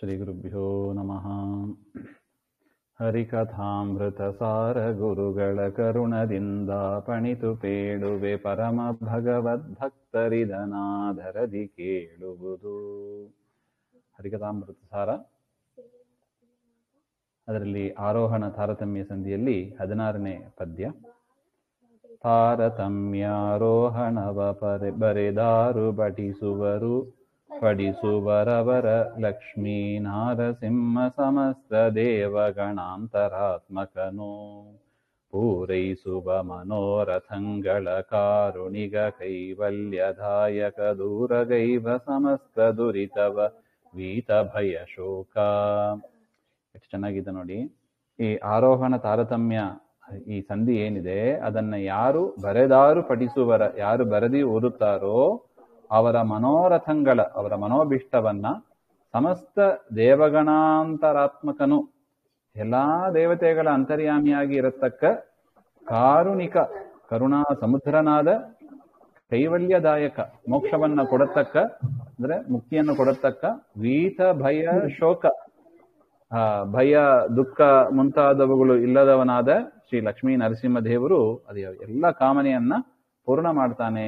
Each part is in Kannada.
ಶ್ರೀ ಗುರುಭ್ಯೋ ನಮಃ. ಹರಿಕಥಾಮೃತ ಸಾರ ಗುರುಗಳ ಕರುಣದಿಂದ ಪಣಿತು ಪೇಳುವೆ ಪರಮ ಭಗವದ್ಭಕ್ತರಿದನಾಧರದಿ ಕೇಳುವುದು. ಹರಿಕಥಾಮೃತ ಸಾರ, ಅದರಲ್ಲಿ ಆರೋಹಣ ತಾರತಮ್ಯ ಸಂಧಿಯಲ್ಲಿ 16ನೇ ಪದ್ಯ. ತಾರತಮ್ಯಾರೋಹಣವ ಬರೆದಾರು ಬಟಿಸುವರು ಪಡಿಸುವರವರ ಲಕ್ಷ್ಮೀ ನಾರಸಿಂಹ ಸಮಸ್ತ ದೇವಗಣಾಂತರಾತ್ಮಕನು. ಪೂರೈಸುವ ಮನೋರಥಂಗಳ ಕಾರುಣಿಗ ಕೈವಲ್ಯದಾಯಕ ದೂರಗೈವ ಸಮಸ್ತ ದುರಿತವ ವೀತ ಭಯ ಶೋಕ. ಎಷ್ಟು ಚೆನ್ನಾಗಿದೆ ನೋಡಿ. ಈ ಆರೋಹಣ ತಾರತಮ್ಯ ಈ ಸಂಧಿ ಏನಿದೆ ಅದನ್ನ ಯಾರು ಬರೆದಾರು ಪಠಿಸುವರ, ಯಾರು ಬರೆದಿ ಓದುತ್ತಾರೋ ಅವರ ಮನೋರಥಂಗಳ, ಅವರ ಮನೋಭಿಷ್ಟವನ್ನ ಸಮಸ್ತ ದೇವಗಣಾಂತರಾತ್ಮಕನು, ಎಲ್ಲಾ ದೇವತೆಗಳ ಅಂತರ್ಯಾಮಿಯಾಗಿ ಇರತಕ್ಕ ಕಾರುಣಿಕ ಕರುಣಾ ಸಮುದ್ರನಾದ ಕೈವಲ್ಯದಾಯಕ ಮೋಕ್ಷವನ್ನ ಕೊಡತಕ್ಕ, ಅಂದ್ರೆ ಮುಕ್ತಿಯನ್ನು ಕೊಡತಕ್ಕ ವೀತ ಭಯ ಶೋಕ, ಭಯ ದುಃಖ ಮುಂತಾದವುಗಳು ಇಲ್ಲದವನಾದ ಶ್ರೀ ಲಕ್ಷ್ಮೀ ನರಸಿಂಹ ದೇವರು ಅದು ಎಲ್ಲ ಕಾಮನೆಯನ್ನ ಪೂರ್ಣ ಮಾಡ್ತಾನೆ,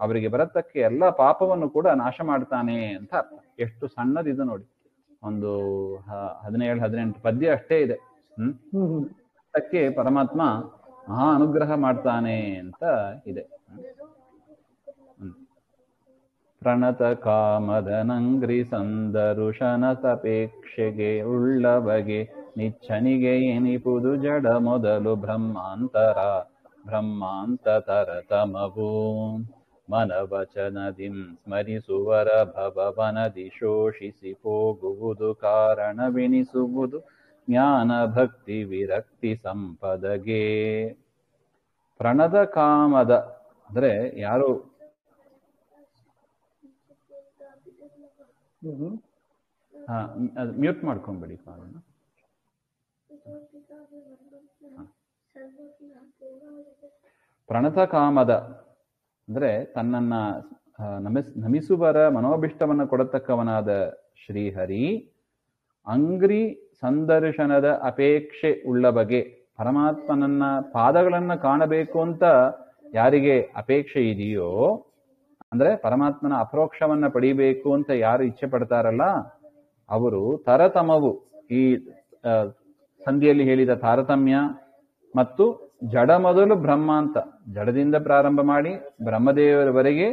ಅವರಿಗೆ ಬರತಕ್ಕ ಎಲ್ಲ ಪಾಪವನ್ನು ಕೂಡ ನಾಶ ಮಾಡ್ತಾನೆ ಅಂತ ಅರ್ಥ. ಎಷ್ಟು ಸಣ್ಣದಿದು ನೋಡಿ, ಒಂದು 17-18 ಪದ್ಯ ಅಷ್ಟೇ ಇದೆ. ಅದಕ್ಕೆ ಪರಮಾತ್ಮ ಮಹಾ ಅನುಗ್ರಹ ಮಾಡ್ತಾನೆ ಅಂತ ಇದೆ. ಪ್ರಣತ ಕಾಮದನಂಗ್ರಿ ಸಂದರುಶನ ತಪೇಕ್ಷೆಗೆ ಉಳ್ಳವಗೆ ನಿಚ್ಚನಿಗೆ ಎನಿಪುದು ಜಡ ಮೊದಲು ಬ್ರಹ್ಮಾಂತ ತರತಮವು. ಮನವಚನದಿಂ ಸ್ಮರಿಸುವರ ಭವವನದಿ ಶೋಷಿಸಿ ಹೋಗುವುದು ಕಾರಣವೆನಿಸುವುದು ಜ್ಞಾನ ಭಕ್ತಿ ವಿರಕ್ತಿ ಸಂಪದಗೆ. ಪ್ರಣದ ಕಾಮದ ಅಂದ್ರೆ ಯಾರು ಮ್ಯೂಟ್ ಮಾಡ್ಕೊಂಡ್ಬಿಡಿ ಕಾರಣ. ಪ್ರಣತ ಕಾಮದ ಅಂದ್ರೆ ತನ್ನನ್ನ ನಮಿಸುವರ ಮನೋಭಿಷ್ಟವನ್ನು ಕೊಡತಕ್ಕವನಾದ ಶ್ರೀಹರಿ. ಅಂಗ್ರಿ ಸಂದರ್ಶನದ ಅಪೇಕ್ಷೆ ಉಳ್ಳ ಬಗೆ, ಪರಮಾತ್ಮನನ್ನ ಪಾದಗಳನ್ನ ಕಾಣಬೇಕು ಅಂತ ಯಾರಿಗೆ ಅಪೇಕ್ಷೆ ಇದೆಯೋ, ಅಂದ್ರೆ ಪರಮಾತ್ಮನ ಅಪರೋಕ್ಷವನ್ನ ಪಡಿಬೇಕು ಅಂತ ಯಾರು ಇಚ್ಛೆ ಪಡ್ತಾರಲ್ಲ ಅವರು ತರತಮವು, ಈ ಸಂಧಿಯಲ್ಲಿ ಹೇಳಿದ ತಾರತಮ್ಯ ಮತ್ತು ಜಡ ಮೊದಲು ಬ್ರಹ್ಮಾಂತ, ಜಡದಿಂದ ಪ್ರಾರಂಭ ಮಾಡಿ ಬ್ರಹ್ಮದೇವರವರೆಗೆ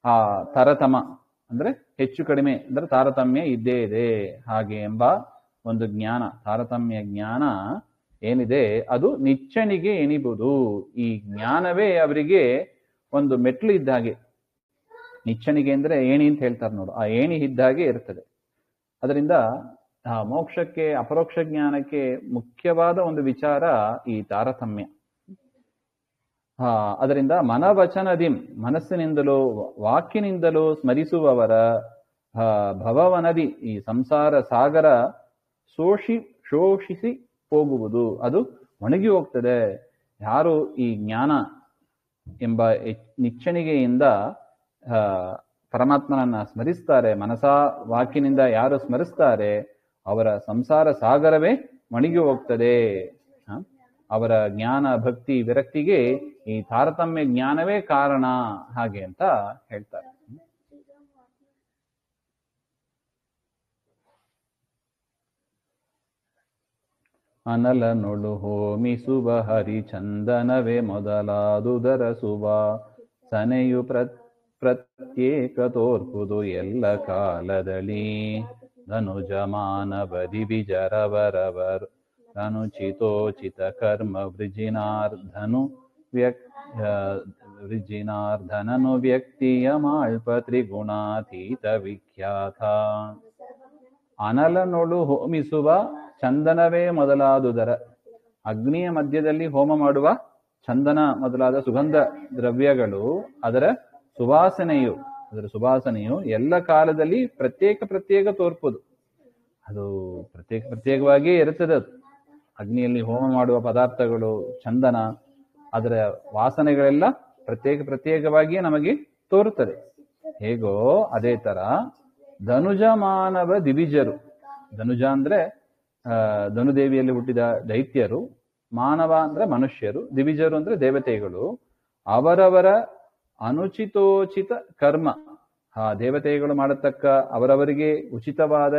ಆ ತರತಮ ಅಂದ್ರೆ ಹೆಚ್ಚು ಕಡಿಮೆ ಅಂದ್ರೆ ತಾರತಮ್ಯ ಇದ್ದೇ ಇದೆ ಹಾಗೆ ಎಂಬ ಒಂದು ಜ್ಞಾನ, ತಾರತಮ್ಯ ಜ್ಞಾನ ಏನಿದೆ ಅದು ನಿಚ್ಚಣಿಗೆ ಎನಿಬಹುದು. ಈ ಜ್ಞಾನವೇ ಅವರಿಗೆ ಒಂದು ಮೆಟ್ಲು ಇದ್ದಾಗೆ. ನಿಚ್ಚಣಿಗೆ ಅಂದ್ರೆ ಏಣಿ ಅಂತ ಹೇಳ್ತಾರೆ ನೋಡು, ಆ ಏಣಿ ಇದ್ದಾಗೆ ಇರ್ತದೆ. ಅದರಿಂದ ಆ ಮೋಕ್ಷಕ್ಕೆ, ಅಪರೋಕ್ಷ ಜ್ಞಾನಕ್ಕೆ ಮುಖ್ಯವಾದ ಒಂದು ವಿಚಾರ ಈ ತಾರತಮ್ಯ. ಅದರಿಂದ ಮನವಚನದಿಂ, ಮನಸ್ಸಿನಿಂದಲೂ ವಾಕ್ಯನಿಂದಲೂ ಸ್ಮರಿಸುವವರ ಭವವನದಿ, ಈ ಸಂಸಾರ ಸಾಗರ ಶೋಷಿಸಿ ಹೋಗುವುದು, ಅದು ಒಣಗಿ ಹೋಗ್ತದೆ. ಯಾರು ಈ ಜ್ಞಾನ ಎಂಬ ನಿಚ್ಚಣಿಗೆಯಿಂದ ಪರಮಾತ್ಮನನ್ನ ಸ್ಮರಿಸ್ತಾರೆ, ಮನಸಾ ವಾಕಿನಿಂದ ಯಾರು ಸ್ಮರಿಸ್ತಾರೆ ಅವರ ಸಂಸಾರ ಸಾಗರವೇ ಒಣಗಿ ಹೋಗ್ತದೆ. ಅವರ ಜ್ಞಾನ ಭಕ್ತಿ ವಿರಕ್ತಿಗೆ ಈ ತಾರತಮ್ಯ ಜ್ಞಾನವೇ ಕಾರಣ ಹಾಗೆ ಅಂತ ಹೇಳ್ತಾರೆ. ಅನಲನೊಳು ಹೋಮಿಸುವ ಹರಿಚಂದನವೇ ಮೊದಲಾದುದರ ಸುವ ಸನೆಯು ಪ್ರತ್ಯೇಕ ತೋರ್ಪುದು ಎಲ್ಲ ಕಾಲದಲ್ಲಿ. ಧನುಜ ಮಾನವ ದಿವಿಜರವರವರು ಅನುಚಿತೋಚಿತ ಕರ್ಮ ವೃಜಿನಾರ್ಧನನು ವ್ಯಕ್ತಿಯ ಮಾಳ್ಪ ತ್ರಿಗುಣಾತೀತ ವಿಖ್ಯಾತ. ಅನಲನೊಳು ಹೋಮಿಸುವ ಚಂದನವೇ ಮೊದಲಾದುದರ, ಅಗ್ನಿಯ ಮಧ್ಯದಲ್ಲಿ ಹೋಮ ಮಾಡುವ ಚಂದನ ಮೊದಲಾದ ಸುಗಂಧ ದ್ರವ್ಯಗಳು, ಅದರ ಸುವಾಸನೆಯು ಎಲ್ಲ ಕಾಲದಲ್ಲಿ ಪ್ರತ್ಯೇಕ ತೋರ್ಪುದು. ಅದು ಪ್ರತ್ಯೇಕವಾಗಿಯೇ ಇರುತ್ತದೆ. ಅಗ್ನಿಯಲ್ಲಿ ಹೋಮ ಮಾಡುವ ಪದಾರ್ಥಗಳು, ಚಂದನ, ಅದರ ವಾಸನೆಗಳೆಲ್ಲ ಪ್ರತ್ಯೇಕವಾಗಿಯೇ ನಮಗೆ ತೋರುತ್ತದೆ. ಹೇಗೋ ಅದೇ ತರ ಧನುಜ ಮಾನವ ದಿವಿಜರು, ಧನುಜ ಅಂದ್ರೆ ಧನುದೇವಿಯಲ್ಲಿ ಹುಟ್ಟಿದ ದೈತ್ಯರು, ಮಾನವ ಅಂದ್ರೆ ಮನುಷ್ಯರು, ದಿವಿಜರು ಅಂದ್ರೆ ದೇವತೆಗಳು. ಅವರವರ ಅನುಚಿತೋಚಿತ ಕರ್ಮ, ಆ ದೇವತೆಗಳು ಮಾಡತಕ್ಕ ಅವರವರಿಗೆ ಉಚಿತವಾದ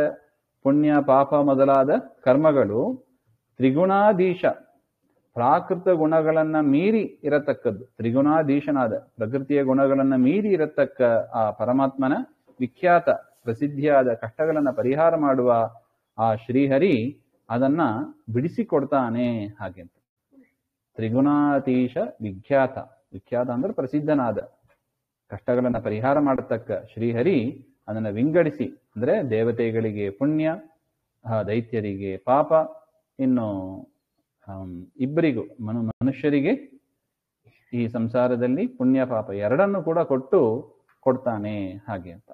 ಪುಣ್ಯ ಪಾಪ ಮೊದಲಾದ ಕರ್ಮಗಳು ತ್ರಿಗುಣಾಧೀಶ, ಪ್ರಾಕೃತ ಗುಣಗಳನ್ನ ಮೀರಿ ಇರತಕ್ಕದ್ದು. ತ್ರಿಗುಣಾಧೀಶನಾದ ಪ್ರಕೃತಿಯ ಗುಣಗಳನ್ನ ಮೀರಿ ಇರತಕ್ಕ ಆ ಪರಮಾತ್ಮನ ವಿಖ್ಯಾತ ಪ್ರಸಿದ್ಧಿಯಾದ ಕಷ್ಟಗಳನ್ನ ಪರಿಹಾರ ಮಾಡುವ ಆ ಶ್ರೀಹರಿ ಅದನ್ನ ಬಿಡಿಸಿಕೊಡ್ತಾನೆ. ಹಾಗೆ ತ್ರಿಗುಣಾತೀಶ ವಿಖ್ಯಾತ, ವಿಖ್ಯಾತ ಅಂದ್ರೆ ಪ್ರಸಿದ್ಧನಾದ, ಕಷ್ಟಗಳನ್ನ ಪರಿಹಾರ ಮಾಡತಕ್ಕ ಶ್ರೀಹರಿ ಅದನ್ನ ವಿಂಗಡಿಸಿ, ಅಂದ್ರೆ ದೇವತೆಗಳಿಗೆ ಪುಣ್ಯ, ದೈತ್ಯರಿಗೆ ಪಾಪ, ಇನ್ನು ಇಬ್ಬರಿಗೂ ಮನುಷ್ಯರಿಗೆ ಈ ಸಂಸಾರದಲ್ಲಿ ಪುಣ್ಯ ಪಾಪ ಎರಡನ್ನು ಕೂಡ ಕೊಡ್ತಾನೆ. ಹಾಗೆ ಅಂತ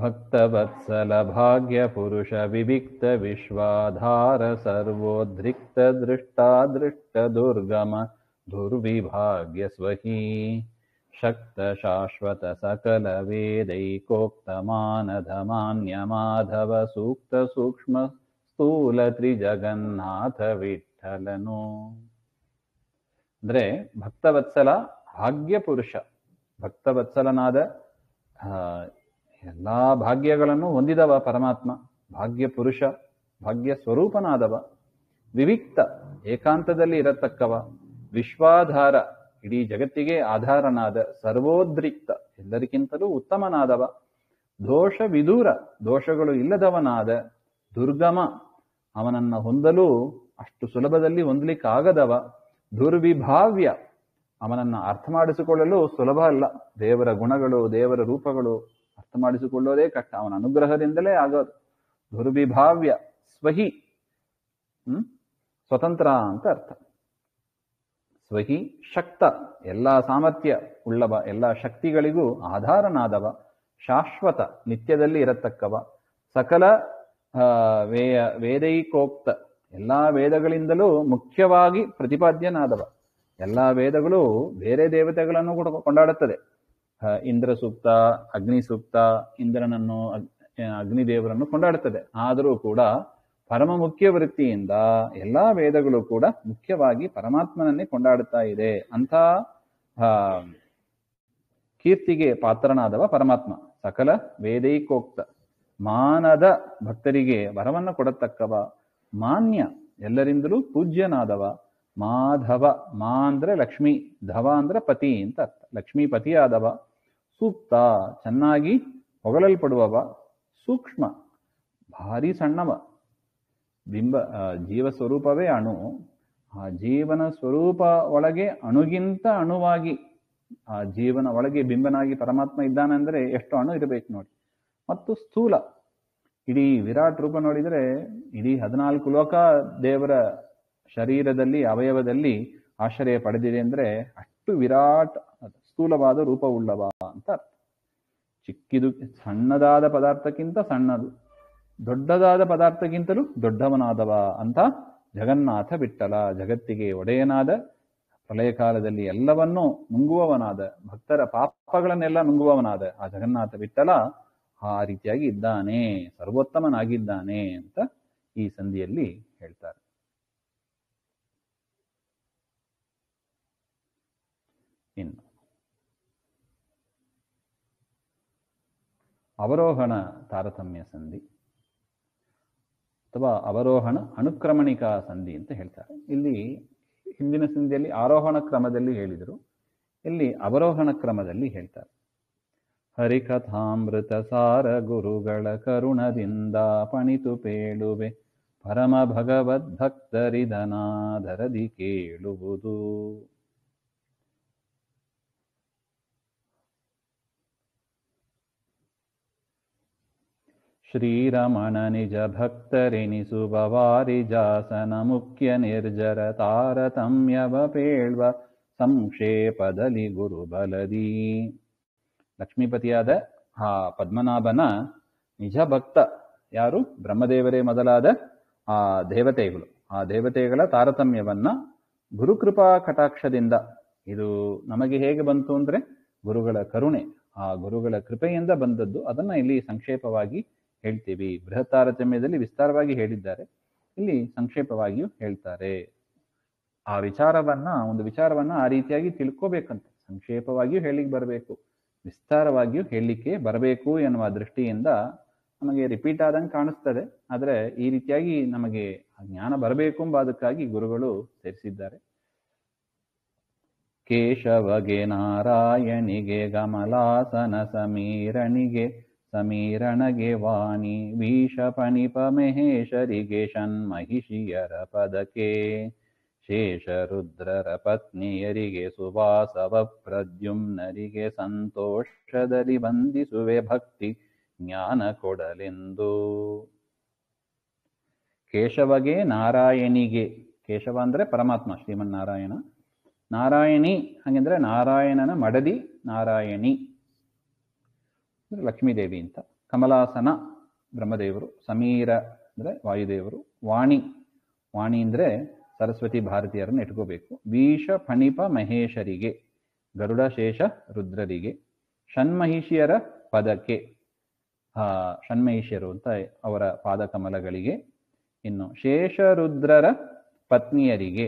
ಭಕ್ತವತ್ಸಲ ಭಾಗ್ಯ ಪುರುಷ ವಿವಿಕ್ತ ವಿಶ್ವಾಧಾರ ಸರ್ವೋದ್ರಿಕ್ತ ದೃಷ್ಟ ದುರ್ಗಮ ದುರ್ವಿಭಾಗ್ಯ ಸ್ವಹಿ ಶಕ್ತ ಶಾಶ್ವತ ಸಕಲ ವೇದೈಕೋಕ್ತ ಮಾನಧ ಮಾನ್ಯ ಮಾಧವ ಸೂಕ್ತ ಸೂಕ್ಷ್ಮ ಸ್ಥೂಲ ತ್ರಿಜಗನ್ನಾಥ ವಿಠಲನು. ಅಂದ್ರೆ ಭಕ್ತವತ್ಸಲ ಭಾಗ್ಯ ಪುರುಷ, ಭಕ್ತವತ್ಸಲನಾದ ಎಲ್ಲಾ ಭಾಗ್ಯಗಳನ್ನು ಹೊಂದಿದವ ಪರಮಾತ್ಮ, ಭಾಗ್ಯ ಪುರುಷ, ಭಾಗ್ಯ ಸ್ವರೂಪನಾದವ, ವಿವಿಕ್ತ ಏಕಾಂತದಲ್ಲಿ ಇರತಕ್ಕವ, ವಿಶ್ವಾಧಾರ ಇಡೀ ಜಗತ್ತಿಗೆ ಆಧಾರನಾದ, ಸರ್ವೋದ್ರಿಕ್ತ ಎಲ್ಲರಿಗಿಂತಲೂ ಉತ್ತಮನಾದವ, ದೋಷ ವಿದೂರ ದೋಷಗಳು ಇಲ್ಲದವನಾದ, ದುರ್ಗಮ ಅವನನ್ನ ಹೊಂದಲು ಅಷ್ಟು ಸುಲಭದಲ್ಲಿ ಹೊಂದಲಿಕ್ಕಾಗದವ, ದುರ್ವಿಭಾವ್ಯ ಅವನನ್ನ ಅರ್ಥ ಮಾಡಿಸಿಕೊಳ್ಳಲು ಸುಲಭ ಅಲ್ಲ. ದೇವರ ಗುಣಗಳು ದೇವರ ರೂಪಗಳು ಅರ್ಥ ಮಾಡಿಸಿಕೊಳ್ಳೋದೇ ಕಷ್ಟ, ಅವನ ಅನುಗ್ರಹದಿಂದಲೇ ಆಗೋದು. ದುರ್ವಿಭಾವ್ಯ ಸ್ವಹಿ, ಸ್ವತಂತ್ರ ಅಂತ ಅರ್ಥ. ಸ್ವಹಿ ಶಕ್ತ ಎಲ್ಲ ಸಾಮರ್ಥ್ಯ ಉಳ್ಳವ, ಎಲ್ಲ ಶಕ್ತಿಗಳಿಗೂ ಆಧಾರನಾದವ, ಶಾಶ್ವತ ನಿತ್ಯದಲ್ಲಿ ಇರತಕ್ಕವ, ಸಕಲ ವೇದೈಕೋಕ್ತ ಎಲ್ಲಾ ವೇದಗಳಿಂದಲೂ ಮುಖ್ಯವಾಗಿ ಪ್ರತಿಪಾದ್ಯನಾದವ. ಎಲ್ಲಾ ವೇದಗಳು ಬೇರೆ ದೇವತೆಗಳನ್ನು ಕೂಡ ಕೊಂಡಾಡುತ್ತದೆ. ಇಂದ್ರ ಸೂಕ್ತ, ಅಗ್ನಿ ಸೂಕ್ತ ಇಂದ್ರನನ್ನು ಅಗ್ನಿದೇವರನ್ನು ಕೊಂಡಾಡುತ್ತದೆ. ಆದರೂ ಕೂಡ ಪರಮ ಮುಖ್ಯ ವೃತ್ತಿಯಿಂದ ಎಲ್ಲಾ ವೇದಗಳು ಕೂಡ ಮುಖ್ಯವಾಗಿ ಪರಮಾತ್ಮನನ್ನೇ ಕೊಂಡಾಡುತ್ತಾ ಇದೆ. ಅಂಥ ಕೀರ್ತಿಗೆ ಪಾತ್ರನಾದವ ಪರಮಾತ್ಮ. ಸಕಲ ವೇದೈಕೋಕ್ತ ಮಾನದ ಭಕ್ತರಿಗೆ ವರವನ್ನು ಕೊಡತಕ್ಕವ, ಮಾನ್ಯ ಎಲ್ಲರಿಂದಲೂ ಪೂಜ್ಯನಾದವ, ಮಾಧವ, ಮಾ ಅಂದ್ರೆ ಲಕ್ಷ್ಮೀ, ಧವ ಅಂದ್ರೆ ಪತಿ ಅಂತ ಅರ್ಥ, ಲಕ್ಷ್ಮೀಪತಿಯಾದವ, ಸೂಕ್ತ ಚೆನ್ನಾಗಿ ಹೊಗಳಲ್ಪಡುವವ, ಸೂಕ್ಷ್ಮ ಭಾರಿ ಸಣ್ಣವ, ಜೀವ ಸ್ವರೂಪವೇ ಅಣು, ಆ ಜೀವನ ಸ್ವರೂಪ ಒಳಗೆ ಅಣುಗಿಂತ ಅಣುವಾಗಿ ಆ ಜೀವನ ಒಳಗೆ ಬಿಂಬನಾಗಿ ಪರಮಾತ್ಮ ಇದ್ದಾನೆಂದ್ರೆ ಎಷ್ಟು ಅಣು ಇರಬೇಕು ನೋಡಿ. ಮತ್ತು ಸ್ಥೂಲ, ಇಡೀ ವಿರಾಟ್ ರೂಪ ನೋಡಿದರೆ ಇಡೀ 14 ಲೋಕ ದೇವರ ಶರೀರದಲ್ಲಿ ಅವಯವದಲ್ಲಿ ಆಶ್ರಯ ಪಡೆದಿದೆ ಅಂದ್ರೆ ಅಷ್ಟು ವಿರಾಟ್ ಸ್ಥೂಲವಾದ ರೂಪವುಳ್ಳವ ಅಂತ ಅರ್ಥ. ಚಿಕ್ಕಿದು ಸಣ್ಣದಾದ ಪದಾರ್ಥಕ್ಕಿಂತ ಸಣ್ಣದು, ದೊಡ್ಡದಾದ ಪದಾರ್ಥಕ್ಕಿಂತಲೂ ದೊಡ್ಡವನಾದವ ಅಂತ ಜಗನ್ನಾಥ ವಿಠಲ, ಜಗತ್ತಿಗೆ ಒಡೆಯನಾದ, ಪ್ರಳಯ ಕಾಲದಲ್ಲಿ ಎಲ್ಲವನ್ನೂ ನುಂಗುವವನಾದ, ಭಕ್ತರ ಪಾಪಗಳನ್ನೆಲ್ಲ ನುಂಗುವವನಾದ ಆ ಜಗನ್ನಾಥ ವಿಠಲ ಆ ರೀತಿಯಾಗಿ ಇದ್ದಾನೆ, ಸರ್ವೋತ್ತಮನಾಗಿದ್ದಾನೆ ಅಂತ ಈ ಸಂಧಿಯಲ್ಲಿ ಹೇಳ್ತಾರೆ. ಇನ್ನು ಅವರೋಹಣ ತಾರತಮ್ಯ ಸಂಧಿ ಅಥವಾ ಅವರೋಹಣ ಅನುಕ್ರಮಣಿಕಾ ಸಂಧಿ ಅಂತ ಹೇಳ್ತಾರೆ. ಇಲ್ಲಿ ಹಿಂದಿನ ಸಂಧಿಯಲ್ಲಿ ಆರೋಹಣ ಕ್ರಮದಲ್ಲಿ ಹೇಳಿದರು, ಇಲ್ಲಿ ಅವರೋಹಣ ಕ್ರಮದಲ್ಲಿ ಹೇಳ್ತಾರೆ. ಹರಿಕಥಾಮೃತ ಸಾರ ಗುರುಗಳ ಕರುಣದಿಂದ ಪಣಿತು ಪೇಳುವೆ, ಪರಮ ಭಗವದ್ಭಕ್ತರಿದನಾದರದಿ ಕೇಳುವುದು. ಶ್ರೀರಮಣ ನಿಜ ಭಕ್ತರೆನಿಸುವ ವಾರಿಜಾಸನ ಮುಖ್ಯ ನಿರ್ಜರ ತಾರತಮ್ಯವ ಪೇಳ್ವ ಸಂಕ್ಷೇಪದಲ್ಲಿ ಗುರುಬಲದಿ. ಲಕ್ಷ್ಮೀಪತಿಯಾದ ಆ ಪದ್ಮನಾಭನ ನಿಜ ಭಕ್ತ ಯಾರು? ಬ್ರಹ್ಮದೇವರೇ ಮೊದಲಾದ ಆ ದೇವತೆಗಳು. ಆ ದೇವತೆಗಳ ತಾರತಮ್ಯವನ್ನ ಗುರುಕೃಪಾ ಕಟಾಕ್ಷದಿಂದ, ಇದು ನಮಗೆ ಹೇಗೆ ಬಂತು ಅಂದ್ರೆ ಗುರುಗಳ ಕರುಣೆ, ಆ ಗುರುಗಳ ಕೃಪೆಯಿಂದ ಬಂದದ್ದು. ಅದನ್ನ ಇಲ್ಲಿ ಸಂಕ್ಷೇಪವಾಗಿ ಹೇಳ್ತೀವಿ. ಬೃಹತ್ ತಾರತಮ್ಯದಲ್ಲಿ ವಿಸ್ತಾರವಾಗಿ ಹೇಳಿದ್ದಾರೆ, ಇಲ್ಲಿ ಸಂಕ್ಷೇಪವಾಗಿಯೂ ಹೇಳ್ತಾರೆ. ಆ ಒಂದು ವಿಚಾರವನ್ನ ಆ ರೀತಿಯಾಗಿ ತಿಳ್ಕೋಬೇಕಂತೆ. ಸಂಕ್ಷೇಪವಾಗಿಯೂ ಹೇಳಿಕ್ ಬರಬೇಕು, ವಿಸ್ತಾರವಾಗಿಯೂ ಹೇಳಲಿಕ್ಕೆ ಬರಬೇಕು ಎನ್ನುವ ದೃಷ್ಟಿಯಿಂದ ನಮಗೆ ರಿಪೀಟ್ ಆದಂಗೆ ಕಾಣಿಸ್ತದೆ. ಆದರೆ ಈ ರೀತಿಯಾಗಿ ನಮಗೆ ಜ್ಞಾನ ಬರಬೇಕು ಎಂಬ ಅದಕ್ಕಾಗಿ ಗುರುಗಳು ಸೇರಿಸಿದ್ದಾರೆ. ಕೇಶವಗೆ ನಾರಾಯಣಿಗೆ ಗಮಲಾಸನ ಸಮೀರಣಗೆ ವಾಣಿ ವೀಷಪಣಿಪ ಮಹೇಶರಿಗೆ ಷಣ್ಮಹಿಷಿಯರ ಪದಕೆ ಶೇಷರುದ್ರರ ಪತ್ನಿಯರಿಗೆ ಸುವಾಸವ ಪ್ರದ್ಯುಮ್ನರಿಗೆ ಸಂತೋಷದಲ್ಲಿ ವಂದಿಸುವೆ ಭಕ್ತಿ ಜ್ಞಾನ ಕೊಡಲೆಂದು. ಕೇಶವಗೆ ನಾರಾಯಣಿಗೆ, ಕೇಶವ ಅಂದ್ರೆ ಪರಮಾತ್ಮ ಶ್ರೀಮನ್ನಾರಾಯಣ, ನಾರಾಯಣಿ ಹಾಗೆಂದ್ರೆ ನಾರಾಯಣನ ಮಡದಿ ನಾರಾಯಣಿ ಲಕ್ಷ್ಮೀದೇವಿ ಅಂತ, ಕಮಲಾಸನ ಬ್ರಹ್ಮದೇವರು, ಸಮೀರ ಅಂದ್ರೆ ವಾಯುದೇವರು, ವಾಣಿ ಅಂದ್ರೆ ಸರಸ್ವತಿ ಭಾರತೀಯರನ್ನು ಇಟ್ಕೋಬೇಕು, ವೀಷ ಫಣಿಪ ಮಹೇಶರಿಗೆ ಗರುಡ ಶೇಷ ರುದ್ರರಿಗೆ, ಷಣ್ಮಹಿಷಿಯರ ಪದಕ್ಕೆ ಷಣ್ಮಹಿಷಿಯರು ಅಂತ ಅವರ ಪಾದಕಮಲಗಳಿಗೆ, ಇನ್ನು ಶೇಷರುದ್ರರ ಪತ್ನಿಯರಿಗೆ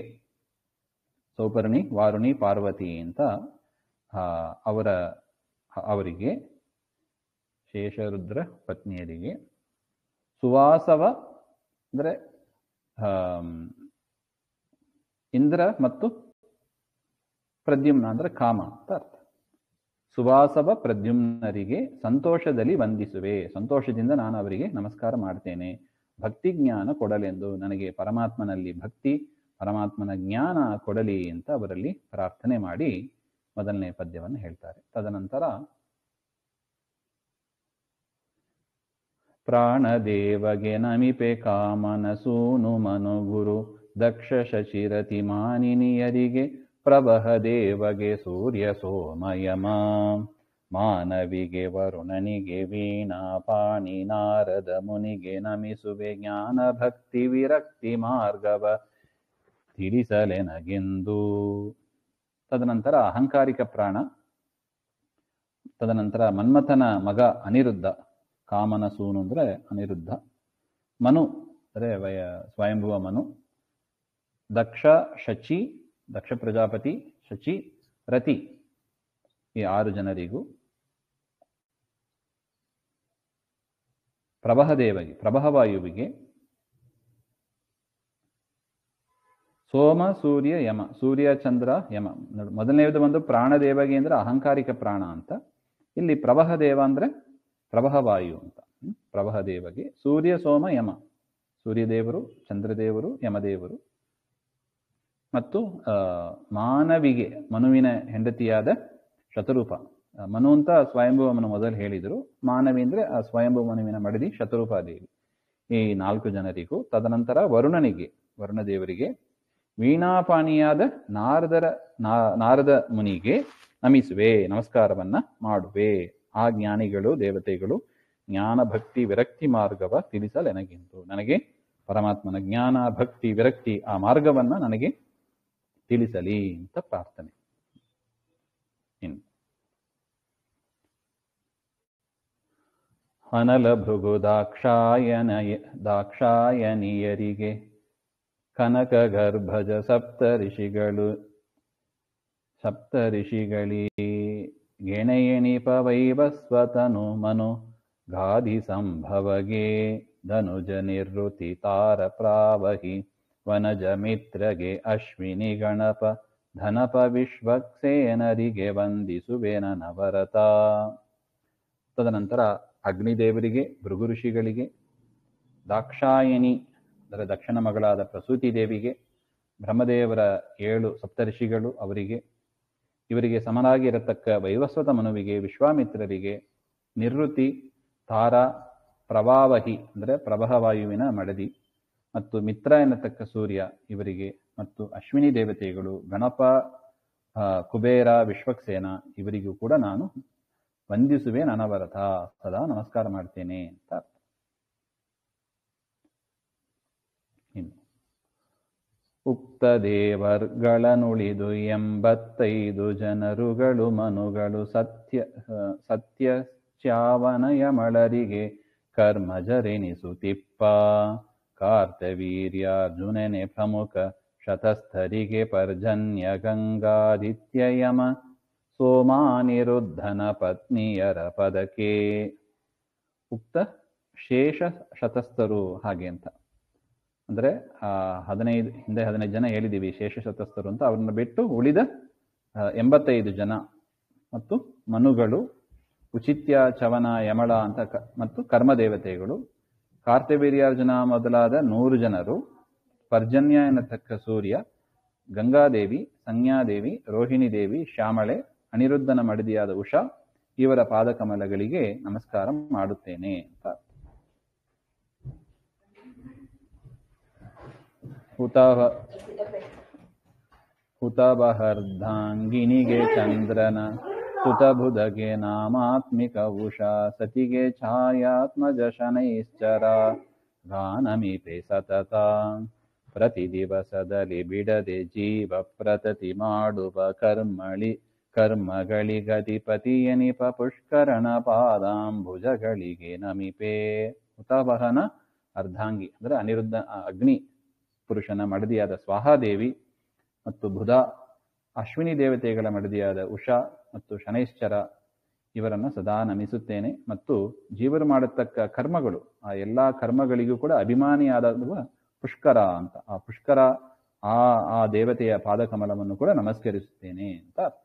ಸೌಪರ್ಣಿ ವಾರುಣಿ ಪಾರ್ವತಿ ಅಂತ ಅವರಿಗೆ ಶೇಷರುದ್ರ ಪತ್ನಿಯರಿಗೆ, ಸುವಾಸವ ಅಂದ್ರೆ ಇಂದ್ರ ಮತ್ತು ಪ್ರದ್ಯುಮ್ನ ಅಂದ್ರೆ ಕಾಮ ಅಂತ ಅರ್ಥ. ಸುವಾಸವ ಪ್ರದ್ಯುಮ್ನರಿಗೆ ಸಂತೋಷದಲ್ಲಿ ವಂದಿಸುವೆ, ಸಂತೋಷದಿಂದ ನಾನು ಅವರಿಗೆ ನಮಸ್ಕಾರ ಮಾಡ್ತೇನೆ. ಭಕ್ತಿ ಜ್ಞಾನ ಕೊಡಲೆಂದು, ನನಗೆ ಪರಮಾತ್ಮನಲ್ಲಿ ಭಕ್ತಿ, ಪರಮಾತ್ಮನ ಜ್ಞಾನ ಕೊಡಲಿ ಅಂತ ಅವರಲ್ಲಿ ಪ್ರಾರ್ಥನೆ ಮಾಡಿ ಮೊದಲನೇ ಪದ್ಯವನ್ನು ಹೇಳ್ತಾರೆ. ತದನಂತರ ಪ್ರಾಣದೇವಗೆ ನಮಿಪೆ ಕಾಮನ ಸೂನು ಮನುಗುರು ದಕ್ಷ ಶಶಿರತಿ ಮಾನಿನಿಯರಿಗೆ ಪ್ರಭಹ ದೇವಗೆ ಸೂರ್ಯ ಸೋಮಯಮ ಮಾನವಿಗೆ ವರುಣನಿಗೆ ವೀಣಾ ಪಾಣಿ ನಾರದ ಮುನಿಗೆ ನಮಿಸುವೆ ಜ್ಞಾನ ಭಕ್ತಿ ವಿರಕ್ತಿ ಮಾರ್ಗವ ತಿಳಿಸಲೆನಗೆಂದು. ತದನಂತರ ಅಹಂಕಾರಿಕ ಪ್ರಾಣ, ತದನಂತರ ಮನ್ಮಥನ ಮಗ ಅನಿರುದ್ಧ, ಕಾಮನ ಸೂನು ಅಂದ್ರೆ ಅನಿರುದ್ಧ, ಮನು ಅಂದರೆ ಸ್ವಯಂಭುವ ಮನು, ದಕ್ಷ ಶಚಿ ದಕ್ಷ ಪ್ರಜಾಪತಿ, ಶಚಿ ರತಿ, ಈ 6 ಜನರಿಗೂ, ಪ್ರಭಹದೇವಗೆ ಪ್ರಭಹವಾಯುವಿಗೆ, ಸೋಮ ಸೂರ್ಯ ಯಮ, ಸೂರ್ಯ ಚಂದ್ರ ಯಮ. ಮೊದಲನೇದು ಒಂದು ಪ್ರಾಣದೇವಗೆ ಅಂದ್ರೆ ಅಹಂಕಾರಿಕ ಪ್ರಾಣ ಅಂತ, ಇಲ್ಲಿ ಪ್ರಭಹದೇವ ಅಂದ್ರೆ ಪ್ರಭಹವಾಯು ಅಂತ. ಪ್ರಭಹದೇವಗೆ ಸೂರ್ಯ ಸೋಮ ಯಮ, ಸೂರ್ಯದೇವರು, ಚಂದ್ರದೇವರು, ಯಮದೇವರು. ಮತ್ತು ಮಾನವಿಗೆ ಮನುವಿನ ಹೆಂಡತಿಯಾದ ಶತರೂಪ, ಮನು ಅಂತ ಸ್ವಯಂಭುವ ಮನು ಮೊದಲು ಹೇಳಿದರು, ಮಾನವಿ ಅಂದ್ರೆ ಆ ಸ್ವಯಂಭುವ ಮನುವಿನ ಮಡದಿ ಶತರೂಪಾದೇವಿ. ಈ 4 ಜನರಿಗೂ. ತದನಂತರ ವರುಣನಿಗೆ, ವರುಣದೇವರಿಗೆ, ವೀಣಾಪಾಣಿಯಾದ ನಾರದ ಮುನಿಗೆ ನಮಿಸುವೆ, ನಮಸ್ಕಾರವನ್ನ ಮಾಡುವೆ. ಆ ಜ್ಞಾನಿಗಳು ದೇವತೆಗಳು ಜ್ಞಾನ ಭಕ್ತಿ ವಿರಕ್ತಿ ಮಾರ್ಗವ ತಿಳಿಸಲೆನಗಿಂತು, ನನಗೆ ಪರಮಾತ್ಮನ ಜ್ಞಾನ ಭಕ್ತಿ ವಿರಕ್ತಿ ಆ ಮಾರ್ಗವನ್ನ ನನಗೆ ತಿಳಿಸಲಿ ಅಂತ ಪ್ರಾರ್ಥನೆ. ಇನ್ನು ಅನಲ ಭೃಗು ದಾಕ್ಷಾಯನಿಯರಿಗೆ ಕನಕ ಗರ್ಭಜ ಸಪ್ತಋಷಿಗಳಿ ಗೆಣೆಯಣಿಪ ವೈವಸ್ವತನು ಮನು ಗಾಧಿ ಸಂಭವಗೆ ಧನುಜ ನಿರ್ವೃತಿ ತಾರ ಪ್ರಾವಹಿ ವನಜ ಮಿತ್ರಗೆ ಅಶ್ವಿನಿ ಗಣಪ ಧನಪ ವಿಶ್ವಕ್ಸೇನರಿಗೆ ವಂದಿಸುವೆ ನವರತ. ತದನಂತರ ಅಗ್ನಿದೇವರಿಗೆ, ಭೃಗು ಋಷಿಗಳಿಗೆ, ದಾಕ್ಷಾಯಣಿ ಅಂದರೆ ದಕ್ಷಿಣ ಮಗಳಾದ ಪ್ರಸೂತಿ ದೇವಿಗೆ, ಬ್ರಹ್ಮದೇವರ 7 ಸಪ್ತಋಷಿಗಳು ಅವರಿಗೆ, ಇವರಿಗೆ ಸಮನಾಗಿ ಇರತಕ್ಕ ವೈವಸ್ವತ ಮನುವಿಗೆ, ವಿಶ್ವಾಮಿತ್ರರಿಗೆ, ನಿರ್ವೃತಿ ತಾರಾ ಪ್ರವಾವಹಿ ಅಂದರೆ ಪ್ರಭಹವಾಯುವಿನ ಮಡದಿ, ಮತ್ತು ಮಿತ್ರ ಎನ್ನತಕ್ಕ ಸೂರ್ಯ ಇವರಿಗೆ, ಮತ್ತು ಅಶ್ವಿನಿ ದೇವತೆಗಳು ಗಣಪ, ಕುಬೇರ, ವಿಶ್ವಕ್ಸೇನ ಇವರಿಗೂ ಕೂಡ ನಾನು ವಂದಿಸುವೆ ನನವರತ, ಸದಾ ನಮಸ್ಕಾರ ಮಾಡ್ತೇನೆ ಅಂತ. ಉಕ್ತ ದೇವರ್ಗಳನುಳಿದು 85 ಜನರುಗಳು ಮನುಗಳು ಸತ್ಯಶ್ಚಾವನಯಮಳರಿಗೆ ಕರ್ಮಜರೆನಿಸುತ್ತಿಪ್ಪ. ಕಾರ್ತವೀರ್ಯಾರ್ಜುನನೆ ಪ್ರಮುಖ ಶತಸ್ಥರಿಗೆ ಪರ್ಜನ್ಯ ಗಂಗಾದಿತ್ಯಯಮ ಸೋಮಾನಿರುದ್ಧನ ಪತ್ನಿಯರ ಪದಕ್ಕೆ. ಉಕ್ತ ಶೇಷ ಶತಸ್ಥರು ಹಾಗೆ ಅಂತ ಅಂದ್ರೆ 15 ಜನ ಹೇಳಿದೀವಿ ಶೇಷ ಶತಸ್ಥರು ಅಂತ. ಅವ್ರನ್ನ ಬಿಟ್ಟು ಉಳಿದ 85 ಜನ ಮತ್ತು ಮನುಗಳು, ಉಚಿತ್ಯ, ಚವನ, ಯಮಳ ಅಂತ ಮತ್ತು ಕರ್ಮದೇವತೆಗಳು, ಕಾರ್ತವೀರ್ಯಾರ್ಜುನ ಮೊದಲಾದ 100 ಜನರು, ಪರ್ಜನ್ಯ ಎನ್ನತಕ್ಕ ಸೂರ್ಯ, ಗಂಗಾದೇವಿ, ಸಂಜ್ಞಾದೇವಿ, ರೋಹಿಣಿ ದೇವಿ, ಶ್ಯಾಮಳೆ, ಅನಿರುದ್ಧನ ಮಡದಿಯಾದ ಉಷಾ ಇವರ ಪಾದಕಮಲಗಳಿಗೆ ನಮಸ್ಕಾರ ಮಾಡುತ್ತೇನೆ ಅಂತ. ಹುತಬಹರ್ಧಾಂಗಿನಿಗೆ ಚಂದ್ರನ ಸುತಬುಧಗೆ ನಾಮಾತ್ಮಿಕ ಉಷಾ ಸತಿಗೆ ಛಾಯಾತ್ಮಜ ಶನೈಶ್ಚರ ಗಾನಮಿಪೆ ಸತತ. ಪ್ರತಿ ದಿವಸದಲ್ಲಿ ಬಿಡದೆ ಜೀವ ಪ್ರತತಿ ಮಾಡುವ ಕರ್ಮಗಳಿಗಧಿಪತಿಯನಿಪ ಪುಷ್ಕರಣ ಪಾದಾಂಬುಜಗಳಿಗೆ ನಮಿಪೆ. ಹುತಾವಹನ ಅರ್ಧಾಂಗಿ ಅಂದ್ರೆ ಅನಿರುದ್ಧ ಅಗ್ನಿ ಪುರುಷನ ಮಡದಿಯಾದ ಸ್ವಾಹಾದೇವಿ ಮತ್ತು ಬುಧ, ಅಶ್ವಿನಿ ದೇವತೆಗಳ ಮಡದಿಯಾದ ಉಷಾ ಮತ್ತು ಶನೈಶ್ಚರ ಇವರನ್ನು ಸದಾ ನಮಿಸುತ್ತೇನೆ. ಮತ್ತು ಜೀವರು ಮಾಡತಕ್ಕ ಕರ್ಮಗಳು, ಆ ಎಲ್ಲಾ ಕರ್ಮಗಳಿಗೂ ಕೂಡ ಅಭಿಮಾನಿಯಾದ ಪುಷ್ಕರ ಅಂತ, ಆ ಪುಷ್ಕರ ಆ ದೇವತೆಯ ಪಾದಕಮಲವನ್ನು ಕೂಡ ನಮಸ್ಕರಿಸುತ್ತೇನೆ ಅಂತ ಅರ್ಥ.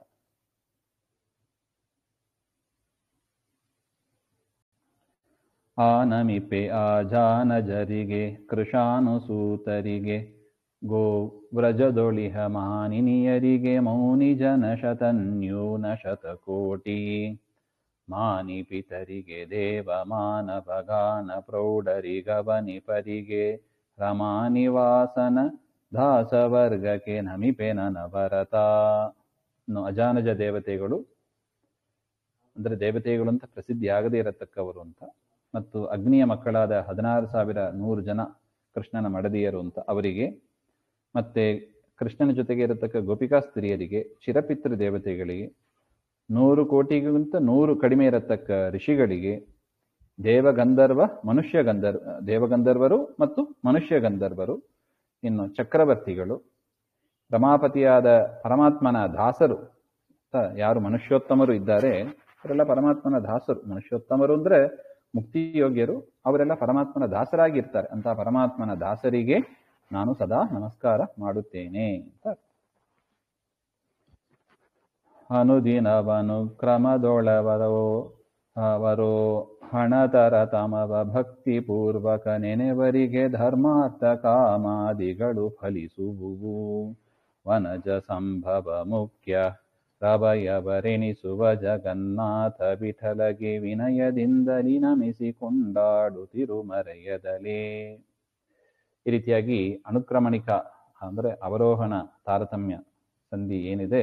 ಆನಮಿಪೆ ಆಜಾನಜರಿಗೆ ಕೃಶಾನುಸೂತರಿಗೆ ಗೋ ವ್ರಜದೊಳಿಹ ಮಾನಿನಿಯರಿಗೆ ಮೌನಿ ಜನ ಶತನ್ಯೂನ ಶತಕೋಟಿ. ಮಾನಿ ಪಿತರಿಗೆ ದೇವ ಮಾನವ ಗಾನ ಪ್ರೌಢರಿಗವನಿಪರಿಗೆ ರಮಾನಿವಾಸನ ದಾಸವರ್ಗಕ್ಕೆ ನಮಿಪೆ ನನವರತ. ಇನ್ನು ಅಜಾನಜ ದೇವತೆಗಳು ಅಂದ್ರೆ ದೇವತೆಗಳು ಅಂತ ಪ್ರಸಿದ್ಧಿಯಾಗದೇ ಇರತಕ್ಕವರು ಅಂತ, ಮತ್ತು ಅಗ್ನಿಯ ಮಕ್ಕಳಾದ 16,100 ಜನ ಕೃಷ್ಣನ ಮಡದಿಯರು ಅಂತ ಅವರಿಗೆ, ಮತ್ತೆ ಕೃಷ್ಣನ ಜೊತೆಗೆ ಇರತಕ್ಕ ಗೋಪಿಕಾ ಸ್ತ್ರೀಯರಿಗೆ, ಚಿರಪಿತೃ ದೇವತೆಗಳಿಗೆ, 100 ಕೋಟಿಗಿಂತ 100 ಕಡಿಮೆ ಇರತಕ್ಕ ಋಷಿಗಳಿಗೆ, ದೇವಗಂಧರ್ವರು ಮತ್ತು ಮನುಷ್ಯ ಗಂಧರ್ವರು, ಇನ್ನು ಚಕ್ರವರ್ತಿಗಳು, ರಮಾಪತಿಯಾದ ಪರಮಾತ್ಮನ ದಾಸರು, ಯಾರು ಮನುಷ್ಯೋತ್ತಮರು ಇದ್ದಾರೆ ಅವರೆಲ್ಲ ಪರಮಾತ್ಮನ ದಾಸರು. ಮನುಷ್ಯೋತ್ತಮರು ಅಂದ್ರೆ ಮುಕ್ತಿಯೋಗ್ಯರು, ಅವರೆಲ್ಲ ಪರಮಾತ್ಮನ ದಾಸರಾಗಿರ್ತಾರೆ. ಅಂತ ಪರಮಾತ್ಮನ ದಾಸರಿಗೆ ನಾನು ಸದಾ ನಮಸ್ಕಾರ ಮಾಡುತ್ತೇನೆ ಅಂತ. ಅನುದಿನವನು ಕ್ರಮದೊಳವರೋ ಹಣತರ ತಮವ ಭಕ್ತಿ ಪೂರ್ವಕ ನೆನೆವರಿಗೆ ಧರ್ಮಾರ್ಥ ಕಾಮಾದಿಗಳು ಫಲಿಸುವುವು. ವನಜ ಸಂಭವ ಮುಖ್ಯ ರವಯವರೆನಿಸುವ ಜಗನ್ನಾಥ ವಿಠಲಗೆ ವಿನಯದಿಂದಲಿ ನಮಿಸಿಕೊಂಡಾಡುತ್ತಿರು ಮರೆಯದಲೇ. ಈ ರೀತಿಯಾಗಿ ಅನುಕ್ರಮಣಿಕ ಅಂದ್ರೆ ಅವರೋಹಣ ತಾರತಮ್ಯ ಸಂಧಿ ಏನಿದೆ,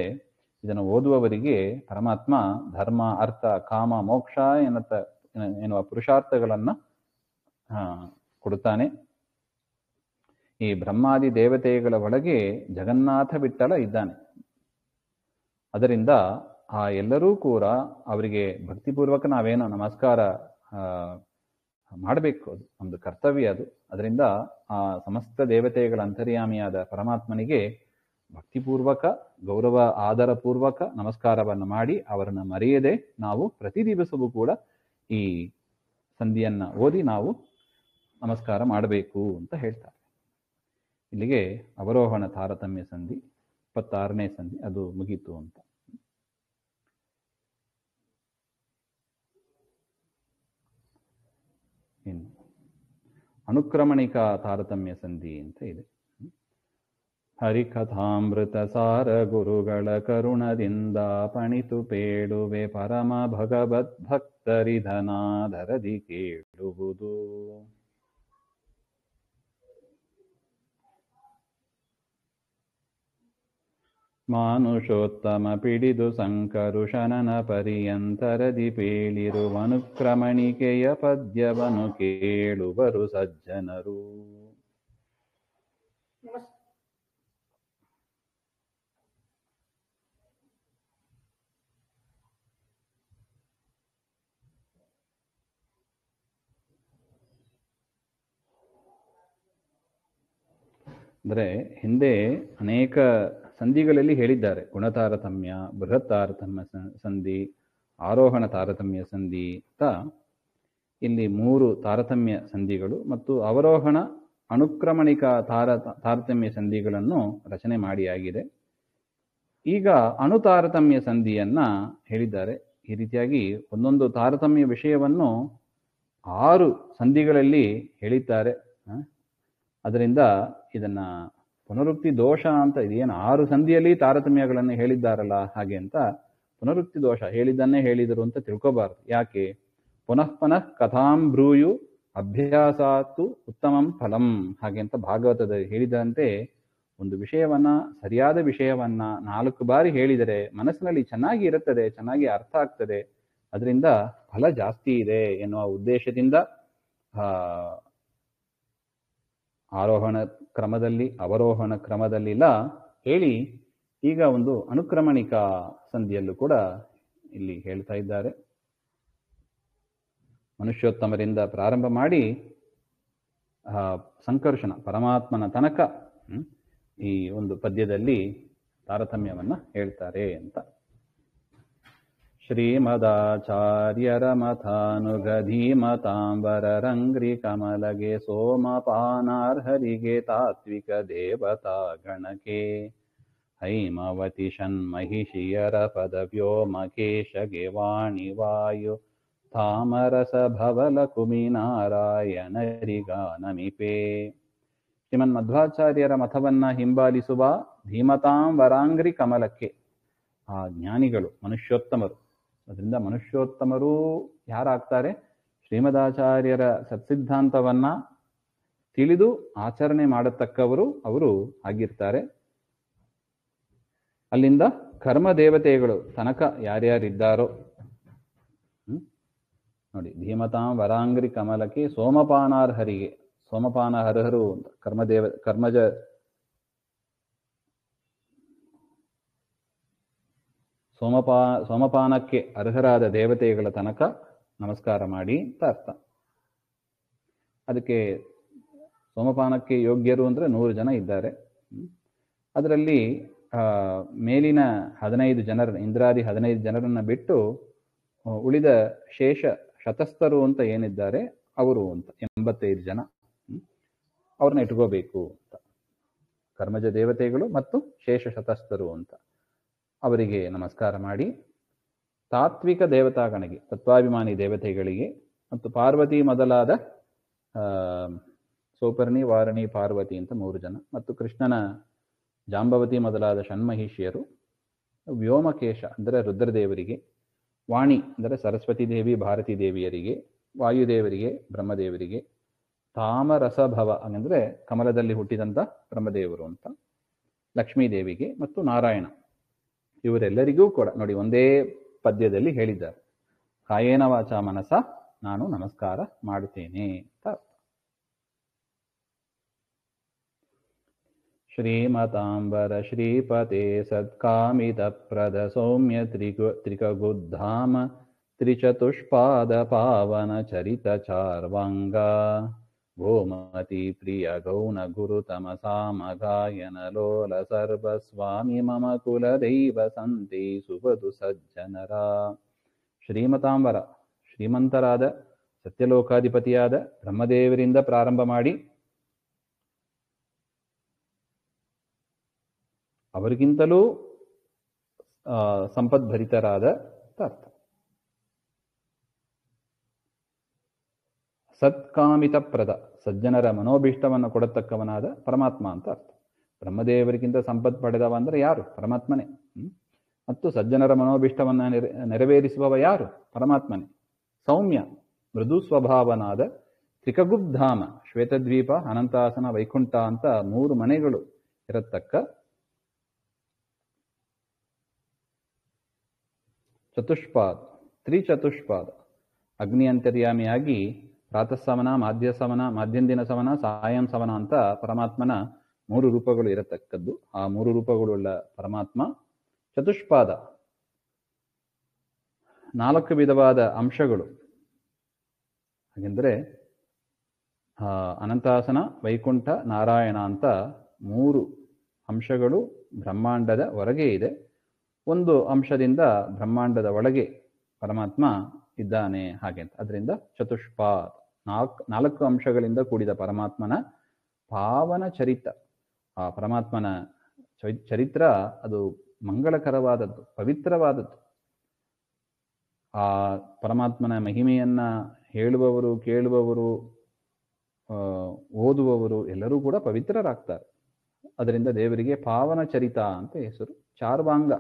ಇದನ್ನು ಓದುವವರಿಗೆ ಪರಮಾತ್ಮ ಧರ್ಮ, ಅರ್ಥ, ಕಾಮ, ಮೋಕ್ಷ ಎನ್ನುವ ಪುರುಷಾರ್ಥಗಳನ್ನ ಕೊಡುತ್ತಾನೆ. ಈ ಬ್ರಹ್ಮಾದಿ ದೇವತೆಗಳ ಒಳಗೆ ಜಗನ್ನಾಥ ವಿಠಲ ಇದ್ದಾನೆ. ಅದರಿಂದ ಆ ಎಲ್ಲರೂ ಕೂಡ ಅವರಿಗೆ ಭಕ್ತಿಪೂರ್ವಕ ನಾವೇನೋ ನಮಸ್ಕಾರ ಮಾಡಬೇಕು, ಅದು ಒಂದು ಕರ್ತವ್ಯ ಅದು. ಅದರಿಂದ ಆ ಸಮಸ್ತ ದೇವತೆಗಳ ಅಂತರ್ಯಾಮಿಯಾದ ಪರಮಾತ್ಮನಿಗೆ ಭಕ್ತಿಪೂರ್ವಕ, ಗೌರವ ಆದರಪೂರ್ವಕ ನಮಸ್ಕಾರವನ್ನು ಮಾಡಿ ಅವರನ್ನು ಮರೆಯದೆ ನಾವು ಪ್ರತಿ ದಿವಸವೂ ಕೂಡ ಈ ಸಂಧಿಯನ್ನ ಓದಿ ನಾವು ನಮಸ್ಕಾರ ಮಾಡಬೇಕು ಅಂತ ಹೇಳ್ತಾರೆ. ಇಲ್ಲಿಗೆ ಅವರೋಹಣ ತಾರತಮ್ಯ ಸಂಧಿ 26ನೇ ಸಂಧಿ ಅದು ಮುಗೀತು ಅಂತ. ಇನ್ನು ಅನುಕ್ರಮಣಿಕ ತಾರತಮ್ಯ ಸಂಧಿ ಅಂತ ಇದೆ. ಹರಿಕಥಾಮೃತ ಸಾರ ಗುರುಗಳ ಕರುಣದಿಂದ ಪಣಿತು ಪೇಳುವೆ ಪರಮ ಭಗವದ್ ಭಕ್ತರಿಧನಾದರದಿ ಕೇಳುವುದು. ಮಾನುಷೋತ್ತಮ ಪಿಡಿದು ಸಂಕರುಷನನ ಪರ್ಯಂತರದಿ ಪೇಳಿರುವನುಕ್ರಮಣಿಕೆಯ ಪದ್ಯವನ್ನು ಕೇಳುವರು ಸಜ್ಜನರು. ಅಂದರೆ ಹಿಂದೆ ಅನೇಕ ಸಂಧಿಗಳಲ್ಲಿ ಹೇಳಿದ್ದಾರೆ. ಗುಣತಾರತಮ್ಯ, ಬೃಹತ್ ತಾರತಮ್ಯ ಸಂಧಿ, ಆರೋಹಣ ತಾರತಮ್ಯ ಸಂಧಿ ಅಂತ ಇಲ್ಲಿ 3 ತಾರತಮ್ಯ ಸಂಧಿಗಳು ಮತ್ತು ಅವರೋಹಣ ಅನುಕ್ರಮಣಿಕ ತಾರತಮ್ಯ ಸಂಧಿಗಳನ್ನು ರಚನೆ ಮಾಡಿಯಾಗಿದೆ. ಈಗ ಅಣುತಾರತಮ್ಯ ಸಂಧಿಯನ್ನ ಹೇಳಿದ್ದಾರೆ. ಈ ರೀತಿಯಾಗಿ ಒಂದೊಂದು ತಾರತಮ್ಯ ವಿಷಯವನ್ನು 6 ಸಂಧಿಗಳಲ್ಲಿ ಹೇಳಿದ್ದಾರೆ. ಅದರಿಂದ ಇದನ್ನ ಪುನರುಕ್ತಿ ದೋಷ ಅಂತ, ಇದೇನು 6 ಸಂಧಿಯಲ್ಲಿ ತಾರತಮ್ಯಗಳನ್ನು ಹೇಳಿದ್ದಾರಲ್ಲ ಹಾಗೆ ಅಂತ ಪುನರುಕ್ತಿ ದೋಷ, ಹೇಳಿದ್ದನ್ನೇ ಹೇಳಿದರು ಅಂತ ತಿಳ್ಕೋಬಾರದು. ಯಾಕೆ? ಪುನಃ ಪುನಃ ಕಥಾಂ ಬ್ರೂಯು ಅಭ್ಯಾಸಾತ್ತು ಉತ್ತಮಂ ಫಲಂ ಹಾಗೆ ಅಂತ ಭಾಗವತದಲ್ಲಿ ಹೇಳಿದಂತೆ ಒಂದು ವಿಷಯವನ್ನ, ಸರಿಯಾದ ವಿಷಯವನ್ನ 4 ಬಾರಿ ಹೇಳಿದರೆ ಮನಸ್ಸಿನಲ್ಲಿ ಚೆನ್ನಾಗಿ ಇರುತ್ತದೆ, ಚೆನ್ನಾಗಿ ಅರ್ಥ ಆಗ್ತದೆ, ಅದರಿಂದ ಫಲ ಜಾಸ್ತಿ ಇದೆ ಎನ್ನುವ ಉದ್ದೇಶದಿಂದ ಆರೋಹಣ ಕ್ರಮದಲ್ಲಿ, ಅವರೋಹಣ ಕ್ರಮದಲ್ಲಿಲ್ಲ ಹೇಳಿ ಈಗ ಒಂದು ಅನುಕ್ರಮಣಿಕ ಸಂಧಿಯಲ್ಲೂ ಕೂಡ ಇಲ್ಲಿ ಹೇಳ್ತಾ ಇದ್ದಾರೆ. ಮನುಷ್ಯೋತ್ತಮರಿಂದ ಪ್ರಾರಂಭ ಮಾಡಿ ಸಂಕರ್ಷಣ ಪರಮಾತ್ಮನ ತನಕ ಈ ಒಂದು ಪದ್ಯದಲ್ಲಿ ತಾರತಮ್ಯವನ್ನ ಹೇಳ್ತಾರೆ ಅಂತ. ಶ್ರೀಮದಾಚಾರ್ಯರ ಮಥಾನುಗಧೀಮತಾಂಬರ ರಂಗ್ರಿ ಕಮಲಗೆ ಸೋಮಪಾನಾರ್ಹರಿಗೆ ತಾತ್ವಿಕ ದೇವತಾ ಗಣಕೆ ಹೈಮವತಿ ಷಣ್ಮಹಿಷಿಯರ ಪದವ್ಯೋಮಕೇಶಗೆ ವಾಣಿ ವಾಯು ತಾಮರಸ ಭವಲ ಕುಮಿನಾರಾಯಣರಿಗಾನಮಿಪೇ. ಶ್ರೀಮನ್ ಮಧ್ವಾಚಾರ್ಯರ ಮಠವನ್ನ ಹಿಂಬಾಲಿಸುವ ಧೀಮತಾಂ ವರಾಂಗ್ರಿ ಕಮಲಕ್ಕೆ ಆ ಜ್ಞಾನಿಗಳು ಮನುಷ್ಯೋತ್ತಮರು. ಅದರಿಂದ ಮನುಷ್ಯೋತ್ತಮರು ಯಾರಾಗ್ತಾರೆ? ಶ್ರೀಮದಾಚಾರ್ಯರ ಸತ್ಸಿದ್ಧಾಂತವನ್ನ ತಿಳಿದು ಆಚರಣೆ ಮಾಡತಕ್ಕವರು ಅವರು ಆಗಿರ್ತಾರೆ. ಅಲ್ಲಿಂದ ಕರ್ಮ ದೇವತೆಗಳು ತನಕ ಯಾರ್ಯಾರಿದ್ದಾರೋ ನೋಡಿ, ಧೀಮತಾಂ ವರಾಂಗ್ರಿ ಕಮಲಕ್ಕೆ ಸೋಮಪಾನಾರ್ಹರಿಗೆ, ಸೋಮಪಾನ ಹರಹರು ಅಂತ ಕರ್ಮಜ ಸೋಮಪಾನಕ್ಕೆ ಅರ್ಹರಾದ ದೇವತೆಗಳ ತನಕ ನಮಸ್ಕಾರ ಮಾಡಿ ಅಂತ ಅರ್ಥ. ಅದಕ್ಕೆ ಸೋಮಪಾನಕ್ಕೆ ಯೋಗ್ಯರು ಅಂದ್ರೆ 100 ಜನ ಇದ್ದಾರೆ. ಅದರಲ್ಲಿ ಮೇಲಿನ 15 ಜನರನ್ನ, ಇಂದ್ರಾದಿ 15 ಜನರನ್ನ ಬಿಟ್ಟು ಉಳಿದ ಶೇಷ ಶತಸ್ಥರು ಅಂತ ಏನಿದ್ದಾರೆ ಅವರು ಅಂತ 85 ಜನ, ಅವ್ರನ್ನ ಇಟ್ಕೋಬೇಕು ಅಂತ. ಕರ್ಮಜ ದೇವತೆಗಳು ಮತ್ತು ಶೇಷ ಶತಸ್ಥರು ಅಂತ ಅವರಿಗೆ ನಮಸ್ಕಾರ ಮಾಡಿ, ತಾತ್ವಿಕ ದೇವತಾಗಣಿಗೆ, ತತ್ವಾಭಿಮಾನಿ ದೇವತೆಗಳಿಗೆ ಮತ್ತು ಪಾರ್ವತಿ ಮೊದಲಾದ ಸೌಪರ್ಣಿ, ವಾರಣಿ, ಪಾರ್ವತಿ ಅಂತ 3 ಜನ ಮತ್ತು ಕೃಷ್ಣನ ಜಾಂಬವತಿ ಮೊದಲಾದ ಷಣ್ಮಹಿಷಿಯರು, ವ್ಯೋಮಕೇಶ ಅಂದರೆ ರುದ್ರದೇವರಿಗೆ, ವಾಣಿ ಅಂದರೆ ಸರಸ್ವತಿ ದೇವಿ ಭಾರತೀ ದೇವಿಯರಿಗೆ, ವಾಯುದೇವರಿಗೆ, ಬ್ರಹ್ಮದೇವರಿಗೆ, ತಾಮರಸಭವ ಅಂದರೆ ಕಮಲದಲ್ಲಿ ಹುಟ್ಟಿದಂಥ ಬ್ರಹ್ಮದೇವರು ಅಂತ, ಲಕ್ಷ್ಮೀದೇವಿಗೆ ಮತ್ತು ನಾರಾಯಣ ಇವರೆಲ್ಲರಿಗೂ ಕೂಡ ನೋಡಿ ಒಂದೇ ಪದ್ಯದಲ್ಲಿ ಹೇಳಿದ್ದಾರೆ. ಕಾಯೇನ ವಾಚ ಮನಸ ನಾನು ನಮಸ್ಕಾರ ಮಾಡುತ್ತೇನೆ ಅಂತ. ಶ್ರೀಮತಾಂಬರ ಶ್ರೀಪತೆ ಸತ್ಕಾಮಿತ ಪ್ರದ ಸೌಮ್ಯ ತ್ರಿಕಗುದ್ಧಾಮ ತ್ರಿಚತುಷ್ಪಾದ ಪಾವನ ಚರಿತ ಚಾರ್ವಾಂಗ ಗೋಮತಿ ಪ್ರಿಯ ಗೌಣ ಗುರುತಮ ಸಾಮಗಾಯನ ಲೋಲ ಸರ್ವಸ್ವಾಮಿ ಮಮ ಕುಲದೈವ ಸಂತೆ ಸುಬದು ಸಜ್ಜನರ. ಶ್ರೀಮತಾಂಬರ ಶ್ರೀಮಂತರಾದ ಸತ್ಯಲೋಕಾಧಿಪತಿಯಾದ ಬ್ರಹ್ಮದೇವರಿಂದ ಪ್ರಾರಂಭ ಮಾಡಿ ಅವರಿಗಿಂತಲೂ ಸಂಪದ್ಭರಿತರಾದ ಅರ್ಥ. ಸತ್ಕಾಮಿತ ಪ್ರದ ಸಜ್ಜನರ ಮನೋಭೀಷ್ಟವನ್ನು ಕೊಡತಕ್ಕವನಾದ ಪರಮಾತ್ಮ ಅಂತ ಅರ್ಥ. ಬ್ರಹ್ಮದೇವರಿಗಿಂತ ಸಂಪತ್ ಪಡೆದವ ಅಂದ್ರೆ ಯಾರು? ಪರಮಾತ್ಮನೇ. ಮತ್ತು ಸಜ್ಜನರ ಮನೋಭೀಷ್ಟವನ್ನು ನೆರವೇರಿಸುವವ ಯಾರು? ಪರಮಾತ್ಮನೇ. ಸೌಮ್ಯ ಮೃದು ಸ್ವಭಾವನಾದ ತ್ರಿಕಗುಬ್ಧಾಮ ಶ್ವೇತದ್ವೀಪ, ಅನಂತಾಸನ, ವೈಕುಂಠ ಅಂತ 3 ಮನೆಗಳು ಇರತಕ್ಕ ಚತುಷ್ಪಾದ, ತ್ರಿಚತುಷ್ಪಾದ ಅಗ್ನಿ ಅಂತರ್ಯಾಮಿಯಾಗಿ ಪ್ರಾತಃಸವನ, ಮಾಧ್ಯಸವನ, ಮಾಧ್ಯಂದಿನ ಸವನ, ಸಾಯಂ ಸವನ ಅಂತ ಪರಮಾತ್ಮನ 3 ರೂಪಗಳು ಇರತಕ್ಕದ್ದು. ಆ 3 ರೂಪಗಳುಳ್ಳ ಪರಮಾತ್ಮ ಚತುಷ್ಪಾದ, 4 ವಿಧವಾದ ಅಂಶಗಳು. ಹಾಗೆಂದರೆ ಅನಂತಾಸನ, ವೈಕುಂಠ, ನಾರಾಯಣ ಅಂತ 3 ಅಂಶಗಳು ಬ್ರಹ್ಮಾಂಡದ ಹೊರಗೆ ಇದೆ, ಒಂದು ಅಂಶದಿಂದ ಬ್ರಹ್ಮಾಂಡದ ಒಳಗೆ ಪರಮಾತ್ಮ ಇದ್ದಾನೆ ಹಾಗೆ ಅಂತ. ಅದರಿಂದ ಚತುಷ್ಪಾದ್, 4 ಅಂಶಗಳಿಂದ ಕೂಡಿದ ಪರಮಾತ್ಮನ ಪಾವನ ಚರಿತ್ರ. ಆ ಪರಮಾತ್ಮನ ಚರಿತ್ರ ಅದು ಮಂಗಳಕರವಾದದ್ದು, ಪವಿತ್ರವಾದದ್ದು. ಆ ಪರಮಾತ್ಮನ ಮಹಿಮೆಯನ್ನ ಹೇಳುವವರು, ಕೇಳುವವರು, ಓದುವವರು ಎಲ್ಲರೂ ಕೂಡ ಪವಿತ್ರರಾಗ್ತಾರೆ. ಅದರಿಂದ ದೇವರಿಗೆ ಪಾವನ ಚರಿತ ಅಂತ ಹೆಸರು. ಚಾರ್ವಾಂಗ,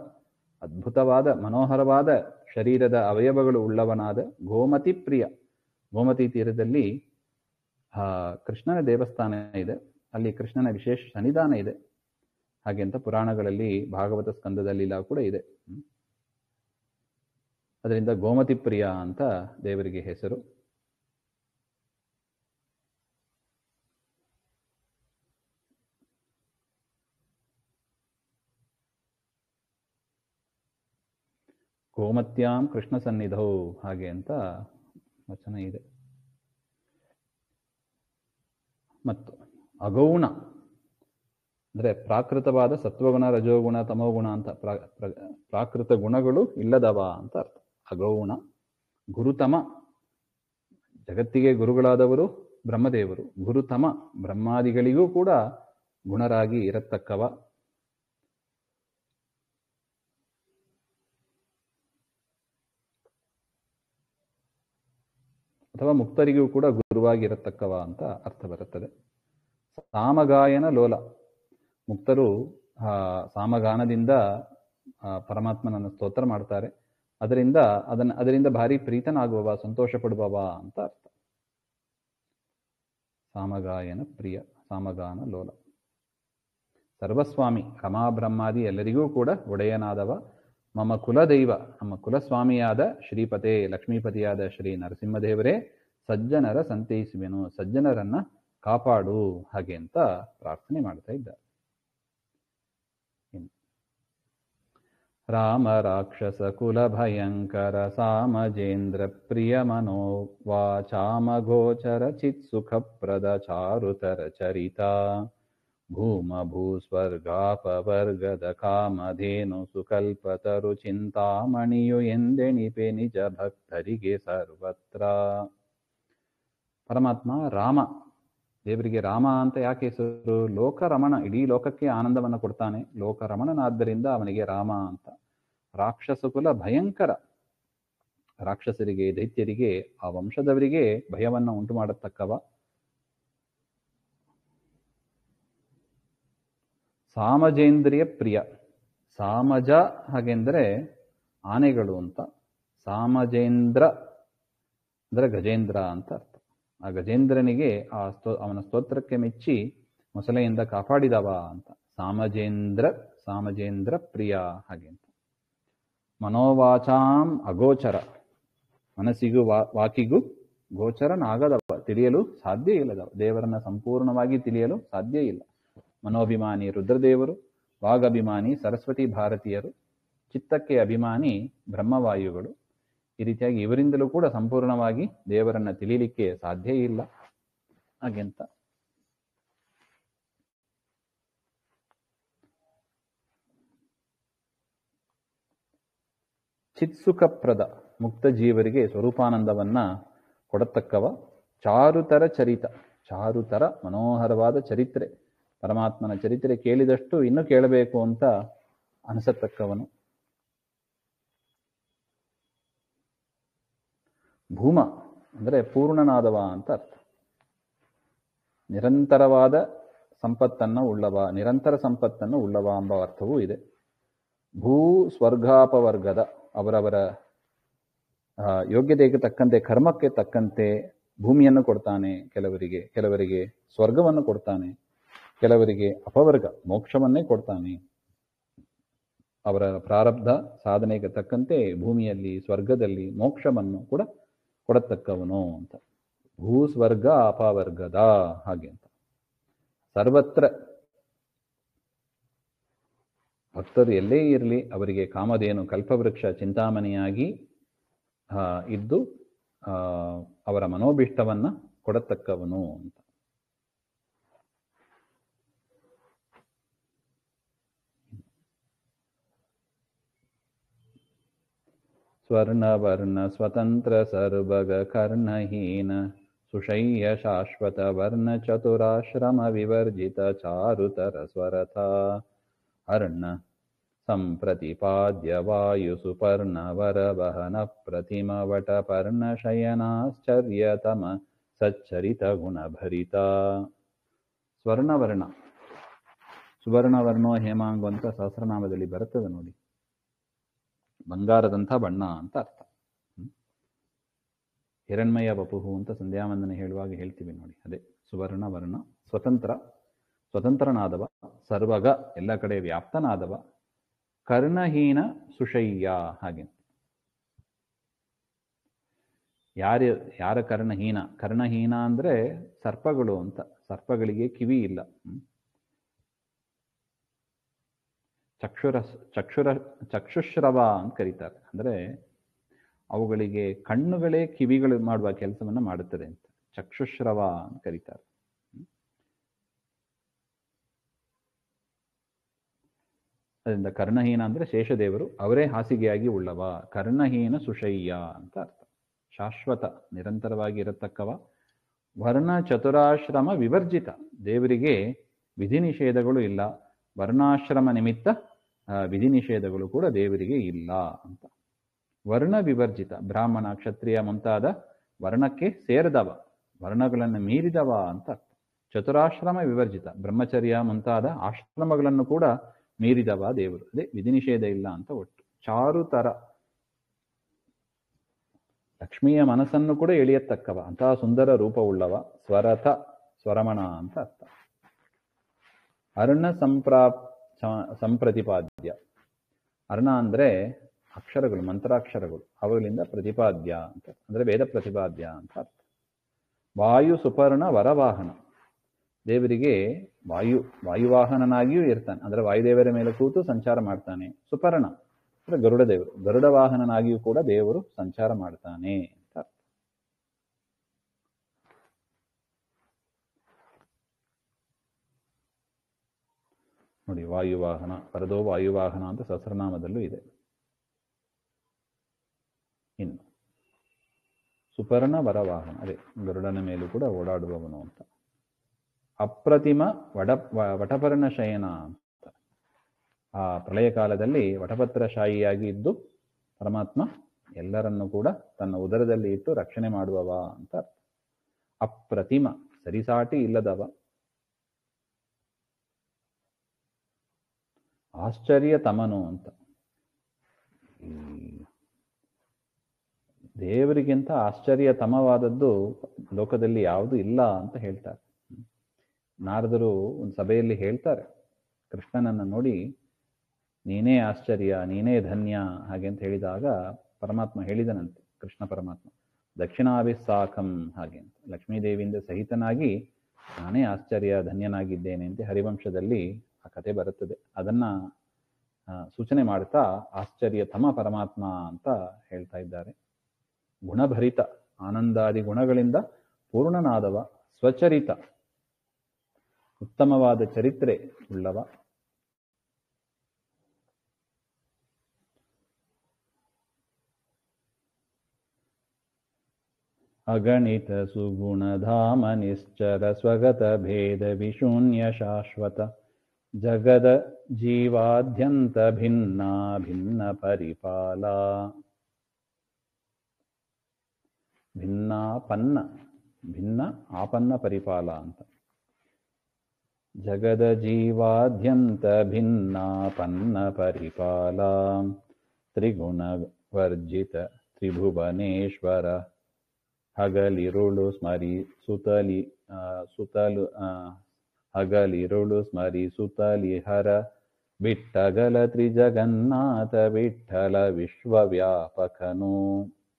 ಅದ್ಭುತವಾದ ಮನೋಹರವಾದ ಶರೀರದ ಅವಯವಗಳು ಉಳ್ಳವನಾದ ಗೋಮತಿ ಪ್ರಿಯ. ಗೋಮತಿ ತೀರದಲ್ಲಿ ಕೃಷ್ಣನ ದೇವಸ್ಥಾನ ಇದೆ, ಅಲ್ಲಿ ಕೃಷ್ಣನ ವಿಶೇಷ ಸನ್ನಿಧಾನ ಇದೆ ಹಾಗೆ ಅಂತ ಪುರಾಣಗಳಲ್ಲಿ ಭಾಗವತ ಸ್ಕಂದದಲ್ಲಿಲ್ಲ ಕೂಡ ಇದೆ. ಅದರಿಂದ ಗೋಮತಿ ಪ್ರಿಯ ಅಂತ ದೇವರಿಗೆ ಹೆಸರು. ಗೋಮತ್ಯಾಂ ಕೃಷ್ಣ ಸನ್ನಿಧೌ ಹಾಗೆ ಅಂತ ವಚನ ಇದೆ. ಮತ್ತು ಅಗೌಣ ಅಂದರೆ ಪ್ರಾಕೃತವಾದ ಸತ್ವಗುಣ, ರಜೋಗುಣ, ತಮೋಗುಣ ಅಂತ ಪ್ರಾಕೃತ ಗುಣಗಳು ಇಲ್ಲದವ ಅಂತ ಅರ್ಥ. ಅಗೌಣ. ಗುರುತಮ, ಜಗತ್ತಿಗೆ ಗುರುಗಳಾದವರು ಬ್ರಹ್ಮದೇವರು. ಗುರುತಮ, ಬ್ರಹ್ಮಾದಿಗಳಿಗೂ ಕೂಡ ಗುಣರಾಗಿ ಇರತಕ್ಕವ. ಅಥವಾ ಮುಕ್ತರಿಗೂ ಕೂಡ ಗುರುವಾಗಿರತಕ್ಕವ ಅಂತ ಅರ್ಥ ಬರುತ್ತದೆ. ಸಾಮಗಾಯನ ಲೋಲ, ಮುಕ್ತರು ಸಾಮಗಾನದಿಂದ ಪರಮಾತ್ಮನನ್ನು ಸ್ತೋತ್ರ ಮಾಡ್ತಾರೆ. ಅದರಿಂದ ಭಾರಿ ಪ್ರೀತನಾಗುವವ, ಸಂತೋಷ ಪಡುವವ ಅಂತ ಅರ್ಥ. ಸಾಮಗಾಯನ ಪ್ರಿಯ, ಸಾಮಗಾನ ಲೋಲ. ಸರ್ವಸ್ವಾಮಿ, ರಮಾಬ್ರಹ್ಮಾದಿ ಎಲ್ಲರಿಗೂ ಕೂಡ ಒಡೆಯನಾದವ. ಮಮ ಕುಲದೈವ, ನಮ್ಮ ಕುಲಸ್ವಾಮಿಯಾದ ಶ್ರೀಪತೆ, ಲಕ್ಷ್ಮೀಪತಿಯಾದ ಶ್ರೀ ನರಸಿಂಹದೇವರೇ, ಸಜ್ಜನರ ಸಂತೈಸುವೆನು, ಸಜ್ಜನರನ್ನ ಕಾಪಾಡು ಹಾಗೆ ಅಂತ ಪ್ರಾರ್ಥನೆ ಮಾಡ್ತಾ ಇದ್ದಾರೆ. ರಾಮ ರಾಕ್ಷಸ ಕುಲ ಭಯಂಕರ ಸಾಮಜೇಂದ್ರ ಪ್ರಿಯ ಮನೋ ವಾಚಾಮ ಗೋಚರ ಚಿತ್ ಸುಖಪ್ರದ ಚಾರುತರ ಚರಿತ ಭೂಮ ಭೂಸ್ವರ್ಗಾಪವರ್ಗದ ಕಾಮಧೇನು ಸುಕಲ್ಪತರು ಚಿಂತಾಮಣಿಯು ಎಂದೆಣಿಪೆ ನಿಜ ಭಕ್ತರಿಗೆ ಸರ್ವತ್ರ. ಪರಮಾತ್ಮ ರಾಮ, ದೇವರಿಗೆ ರಾಮ ಅಂತ ಯಾಕೆ ಹೆಸರು? ಲೋಕರಮಣ, ಇಡೀ ಲೋಕಕ್ಕೆ ಆನಂದವನ್ನು ಕೊಡ್ತಾನೆ. ಲೋಕರಮಣನಾದ್ದರಿಂದ ಅವನಿಗೆ ರಾಮ ಅಂತ. ರಾಕ್ಷಸ ಕುಲ ಭಯಂಕರ, ರಾಕ್ಷಸರಿಗೆ, ದೈತ್ಯರಿಗೆ, ಆ ವಂಶದವರಿಗೆ ಭಯವನ್ನು ಉಂಟು ಮಾಡತಕ್ಕವ. ಸಾಮಜೇಂದ್ರಿಯ ಪ್ರಿಯ, ಸಾಮಜ ಹಾಗೆಂದರೆ ಆನೆಗಳು ಅಂತ. ಸಾಮಜೇಂದ್ರ ಅಂದರೆ ಗಜೇಂದ್ರ ಅಂತ ಅರ್ಥ. ಆ ಗಜೇಂದ್ರನಿಗೆ ಅವನ ಸ್ತೋತ್ರಕ್ಕೆ ಮೆಚ್ಚಿ ಮೊಸಳೆಯಿಂದ ಕಾಪಾಡಿದವ ಅಂತ. ಸಾಮಜೇಂದ್ರ ಪ್ರಿಯ ಹಾಗೆ ಅಂತ. ಮನೋವಾಚಾಂ ಅಗೋಚರ, ಮನಸ್ಸಿಗೂ ವಾಕಿಗೂ ಗೋಚರನಾಗದವ, ತಿಳಿಯಲು ಸಾಧ್ಯ ಇಲ್ಲದವ, ದೇವರನ್ನ ಸಂಪೂರ್ಣವಾಗಿ ತಿಳಿಯಲು ಸಾಧ್ಯ ಇಲ್ಲ. ಮನೋಭಿಮಾನಿ ರುದ್ರದೇವರು, ವಾಗಭಿಮಾನಿ ಸರಸ್ವತಿ ಭಾರತೀಯರು, ಚಿತ್ತಕ್ಕೆ ಅಭಿಮಾನಿ ಬ್ರಹ್ಮವಾಯುಗಳು. ಈ ರೀತಿಯಾಗಿ ಇವರಿಂದಲೂ ಕೂಡ ಸಂಪೂರ್ಣವಾಗಿ ದೇವರನ್ನ ತಿಳಿಯಲಿಕ್ಕೆ ಸಾಧ್ಯ ಇಲ್ಲ ಹಾಗೆಂತ. ಚಿತ್ಸುಖಪ್ರದ, ಮುಕ್ತ ಜೀವರಿಗೆ ಸ್ವರೂಪಾನಂದವನ್ನ ಕೊಡತಕ್ಕವ. ಚಾರುತರ ಚರಿತ, ಚಾರುತರ ಮನೋಹರವಾದ ಚರಿತ್ರೆ, ಪರಮಾತ್ಮನ ಚರಿತ್ರೆ ಕೇಳಿದಷ್ಟು ಇನ್ನೂ ಕೇಳಬೇಕು ಅಂತ ಅನಿಸತಕ್ಕವನು. ಭೂಮ ಅಂದರೆ ಪೂರ್ಣನಾದವ ಅಂತ ಅರ್ಥ. ನಿರಂತರವಾದ ಸಂಪತ್ತನ್ನು ಉಳ್ಳವ, ನಿರಂತರ ಸಂಪತ್ತನ್ನು ಉಳ್ಳವ ಎಂಬ ಅರ್ಥವೂ ಇದೆ. ಭೂ ಸ್ವರ್ಗಾಪವರ್ಗದ, ಅವರವರ ಯೋಗ್ಯತೆಗೆ ತಕ್ಕಂತೆ, ಕರ್ಮಕ್ಕೆ ತಕ್ಕಂತೆ ಭೂಮಿಯನ್ನು ಕೊಡ್ತಾನೆ. ಕೆಲವರಿಗೆ ಸ್ವರ್ಗವನ್ನು ಕೊಡ್ತಾನೆ, ಕೆಲವರಿಗೆ ಅಪವರ್ಗ ಮೋಕ್ಷವನ್ನೇ ಕೊಡ್ತಾನೆ. ಅವರ ಪ್ರಾರಬ್ಧ ಸಾಧನೆಗೆ ತಕ್ಕಂತೆ ಭೂಮಿಯಲ್ಲಿ, ಸ್ವರ್ಗದಲ್ಲಿ ಮೋಕ್ಷವನ್ನು ಕೂಡ ಕೊಡತಕ್ಕವನು ಅಂತ. ಭೂಸ್ವರ್ಗ ಅಪವರ್ಗದ ಹಾಗೆ ಅಂತ. ಸರ್ವತ್ರ, ಭಕ್ತರು ಎಲ್ಲೇ ಇರಲಿ ಅವರಿಗೆ ಕಾಮಧೇನು ಕಲ್ಪವೃಕ್ಷ ಚಿಂತಾಮಣಿಯಾಗಿ ಇದ್ದು ಅವರ ಮನೋಭಿಷ್ಟವನ್ನ ಕೊಡತಕ್ಕವನು ಅಂತ. ಸ್ವರ್ಣವರ್ಣ ಸ್ವತಂತ್ರ ಸರ್ವಗ ಕರ್ಣಹೀನ ಸುಷಯ್ಯ ಶಾಶ್ವತ ವರ್ಣ ಚತುರಾಶ್ರಮ ವಿವರ್ಜಿತ ಚಾರುತರ ಸ್ವರಥ ಅರ್ಣ ಸಂಪ್ರತಿಪಾದ್ಯ ವಾಯು ಸುಪರ್ಣ ವರವಹನ ಪ್ರತಿಮ ವಟ ಪರ್ಣ ಶಯನಾಶ್ಚರ್ಯತಮ ಸಚ್ಚರಿತ ಗುಣಭರಿತ. ಸ್ವರ್ಣವರ್ಣ, ಸುವರ್ಣವರ್ಣೋ ಹೇಮಾಂಗು ಅಂತ ಸಹಸ್ರನಾಮದಲ್ಲಿ ಬರುತ್ತದೆ ನೋಡಿ. ಬಂಗಾರದಂಥ ಬಣ್ಣ ಅಂತ ಅರ್ಥ. ಹಿರಣ್ಮಯ ವಪುಹು ಅಂತ ಸಂಧ್ಯಾವಂದನೆ ಹೇಳುವಾಗ ಹೇಳ್ತೀವಿ ನೋಡಿ, ಅದೇ ಸುವರ್ಣವರ್ಣ. ಸ್ವತಂತ್ರನಾದವ, ಸರ್ವಗ ಎಲ್ಲ ಕಡೆ ವ್ಯಾಪ್ತನಾದವ, ಕರ್ಣಹೀನ ಸುಷಯ್ಯ. ಹಾಗೆ ಯಾರ ಕರ್ಣಹೀನ ಅಂದ್ರೆ ಸರ್ಪಗಳು ಅಂತ. ಸರ್ಪಗಳಿಗೆ ಕಿವಿ ಇಲ್ಲ. ಚಕ್ಷುಶ್ರವ ಅಂತ ಕರೀತಾರೆ. ಅಂದ್ರೆ ಅವುಗಳಿಗೆ ಕಣ್ಣುಗಳೇ ಕಿವಿಗಳು ಮಾಡುವ ಕೆಲಸವನ್ನ ಮಾಡುತ್ತದೆ ಅಂತ ಚಕ್ಷುಶ್ರವ ಅಂತ ಕರೀತಾರೆ. ಅದರಿಂದ ಕರ್ಣಹೀನ ಅಂದ್ರೆ ಶೇಷದೇವರು, ಅವರೇ ಹಾಸಿಗೆಯಾಗಿ ಉಳ್ಳವ. ಕರ್ಣಹೀನ ಸುಷಯ್ಯ ಅಂತ ಅರ್ಥ. ಶಾಶ್ವತ, ನಿರಂತರವಾಗಿ ಇರತಕ್ಕವ. ವರ್ಣ ಚತುರಾಶ್ರಮ ವಿವರ್ಜಿತ, ದೇವರಿಗೆ ವಿಧಿ ನಿಷೇಧಗಳು ಇಲ್ಲ. ವರ್ಣಾಶ್ರಮ ನಿಮಿತ್ತ ವಿಧಿ ನಿಷೇಧಗಳು ಕೂಡ ದೇವರಿಗೆ ಇಲ್ಲ ಅಂತ. ವರ್ಣ ವಿವರ್ಜಿತ, ಬ್ರಾಹ್ಮಣ ಕ್ಷತ್ರಿಯ ಮುಂತಾದ ವರ್ಣಕ್ಕೆ ಸೇರಿದವ, ವರ್ಣಗಳನ್ನು ಮೀರಿದವ ಅಂತ ಅರ್ಥ. ಚತುರಾಶ್ರಮ ವಿವರ್ಜಿತ, ಬ್ರಹ್ಮಚರ್ಯ ಮುಂತಾದ ಆಶ್ರಮಗಳನ್ನು ಕೂಡ ಮೀರಿದವ ದೇವರು. ಅದೇ ವಿಧಿ ನಿಷೇಧ ಇಲ್ಲ ಅಂತ ಒಟ್ಟು. ಚಾರುತರ, ಲಕ್ಷ್ಮಿಯ ಮನಸ್ಸನ್ನು ಕೂಡ ಎಳೆಯತಕ್ಕವ, ಅಂತಹ ಸುಂದರ ರೂಪವುಳ್ಳವ. ಸ್ವರಥ, ಸ್ವರಮಣ ಅಂತ ಅರ್ಥ. ಅರ್ಣ ಸಂಪ್ರತಿಪಾದ್ಯ. ಅರ್ಣ ಅಂದ್ರೆ ಅಕ್ಷರಗಳು, ಮಂತ್ರಾಕ್ಷರಗಳು, ಅವುಗಳಿಂದ ಪ್ರತಿಪಾದ್ಯ ಅಂತ ಅಂದ್ರೆ ವೇದ ಪ್ರತಿಪಾದ್ಯ ಅಂತ ಅರ್ಥ. ವಾಯು ಸುಪರ್ಣ ವರವಾಹನ, ದೇವರಿಗೆ ವಾಯುವಾಹನನಾಗಿಯೂ ಇರ್ತಾನೆ. ಅಂದ್ರೆ ವಾಯುದೇವರ ಮೇಲೆ ಕೂತು ಸಂಚಾರ ಮಾಡ್ತಾನೆ. ಸುಪರ್ಣ ಅಂದ್ರೆ ಗರುಡ ದೇವರು, ಗರುಡ ವಾಹನನಾಗಿಯೂ ಕೂಡ ದೇವರು ಸಂಚಾರ ಮಾಡ್ತಾನೆ ಅಂತ ಅರ್ಥ. ನೋಡಿ, ವಾಯುವಾಹನ, ವರದೋ ವಾಯುವಾಹನ ಅಂತ ಸಹಸ್ರನಾಮದಲ್ಲೂ ಇದೆ. ಇನ್ನು ಸುಪರ್ಣ ವರವಾಹನ, ಅದೇ ಗರುಡನ ಮೇಲೂ ಕೂಡ ಓಡಾಡುವವನು ಅಂತ. ಅಪ್ರತಿಮ ವಟಪರ್ಣ ಶಯನ ಅಂತ. ಆ ಪ್ರಳಯ ಕಾಲದಲ್ಲಿ ವಟಪತ್ರಶಾಹಿಯಾಗಿ ಇದ್ದು ಪರಮಾತ್ಮ ಎಲ್ಲರನ್ನೂ ಕೂಡ ತನ್ನ ಉದರದಲ್ಲಿ ಇಟ್ಟು ರಕ್ಷಣೆ ಮಾಡುವವ ಅಂತ ಅರ್ಥ. ಅಪ್ರತಿಮ, ಸರಿಸಾಟಿ ಇಲ್ಲದವ. ಆಶ್ಚರ್ಯತಮನು ಅಂತ. ದೇವರಿಗಿಂತ ಆಶ್ಚರ್ಯತಮವಾದದ್ದು ಲೋಕದಲ್ಲಿ ಯಾವುದು ಇಲ್ಲ ಅಂತ ಹೇಳ್ತಾರೆ. ನಾರದರು ಒಂದು ಸಭೆಯಲ್ಲಿ ಹೇಳ್ತಾರೆ, ಕೃಷ್ಣನನ್ನು ನೋಡಿ ನೀನೇ ಆಶ್ಚರ್ಯ, ನೀನೇ ಧನ್ಯ ಹಾಗೆ ಅಂತ ಹೇಳಿದಾಗ ಪರಮಾತ್ಮ ಹೇಳಿದನಂತೆ, ಕೃಷ್ಣ ಪರಮಾತ್ಮ ದಕ್ಷಿಣಾಭಿಸ್ಸಾಕಂ ಹಾಗೆ ಅಂತ, ಲಕ್ಷ್ಮೀದೇವಿಯಿಂದ ಸಹಿತನಾಗಿ ನಾನೇ ಆಶ್ಚರ್ಯ ಧನ್ಯನಾಗಿದ್ದೇನೆ ಅಂತ ಹರಿವಂಶದಲ್ಲಿ ಆ ಕಥೆ ಬರುತ್ತದೆ. ಅದನ್ನ ಸೂಚನೆ ಮಾಡ್ತಾ ಆಶ್ಚರ್ಯತಮ ಪರಮಾತ್ಮ ಅಂತ ಹೇಳ್ತಾ ಇದ್ದಾರೆ. ಗುಣಭರಿತ, ಆನಂದಾದಿ ಗುಣಗಳಿಂದ ಪೂರ್ಣನಾದವ. ಸ್ವಚರಿತ, ಉತ್ತಮವಾದ ಚರಿತ್ರೆ ಉಳ್ಳವ. ಅಗಣಿತ ಸುಗುಣಧಾಮ ನಿಶ್ಚರ ಸ್ವಗತ ಭೇದ ವಿಶೂನ್ಯ ಶಾಶ್ವತ ಜಗದ ಜೀವಾದ್ಯಂತ ಭಿನ್ನ ಭಿನ್ನ ಪರಿಪಾಲ. ಭಿನ್ನಾಪನ್ನ, ಭಿನ್ನ ಆಪನ್ನ ಪರಿಪಾಲ ಅಂತ. ಜಗದ ಜೀವಾದ್ಯಂತ ಭಿನ್ನಾಪನ್ನ ಪರಿಪಾಲ. ತ್ರಿಗುಣ ವರ್ಜಿತ ತ್ರಿಭುವನೇಶ್ವರ ಹಗಲಿರುಳು ಸ್ಮರಿ ಹಗಲಿರುಳು ಸ್ಮರಿ ಸುತಲಿ ಹರ ಬಿಟ್ಟಗಲ ತ್ರಿಜಗನ್ನಾಥ ವಿಠಲ ವಿಶ್ವವ್ಯಾಪಕನು.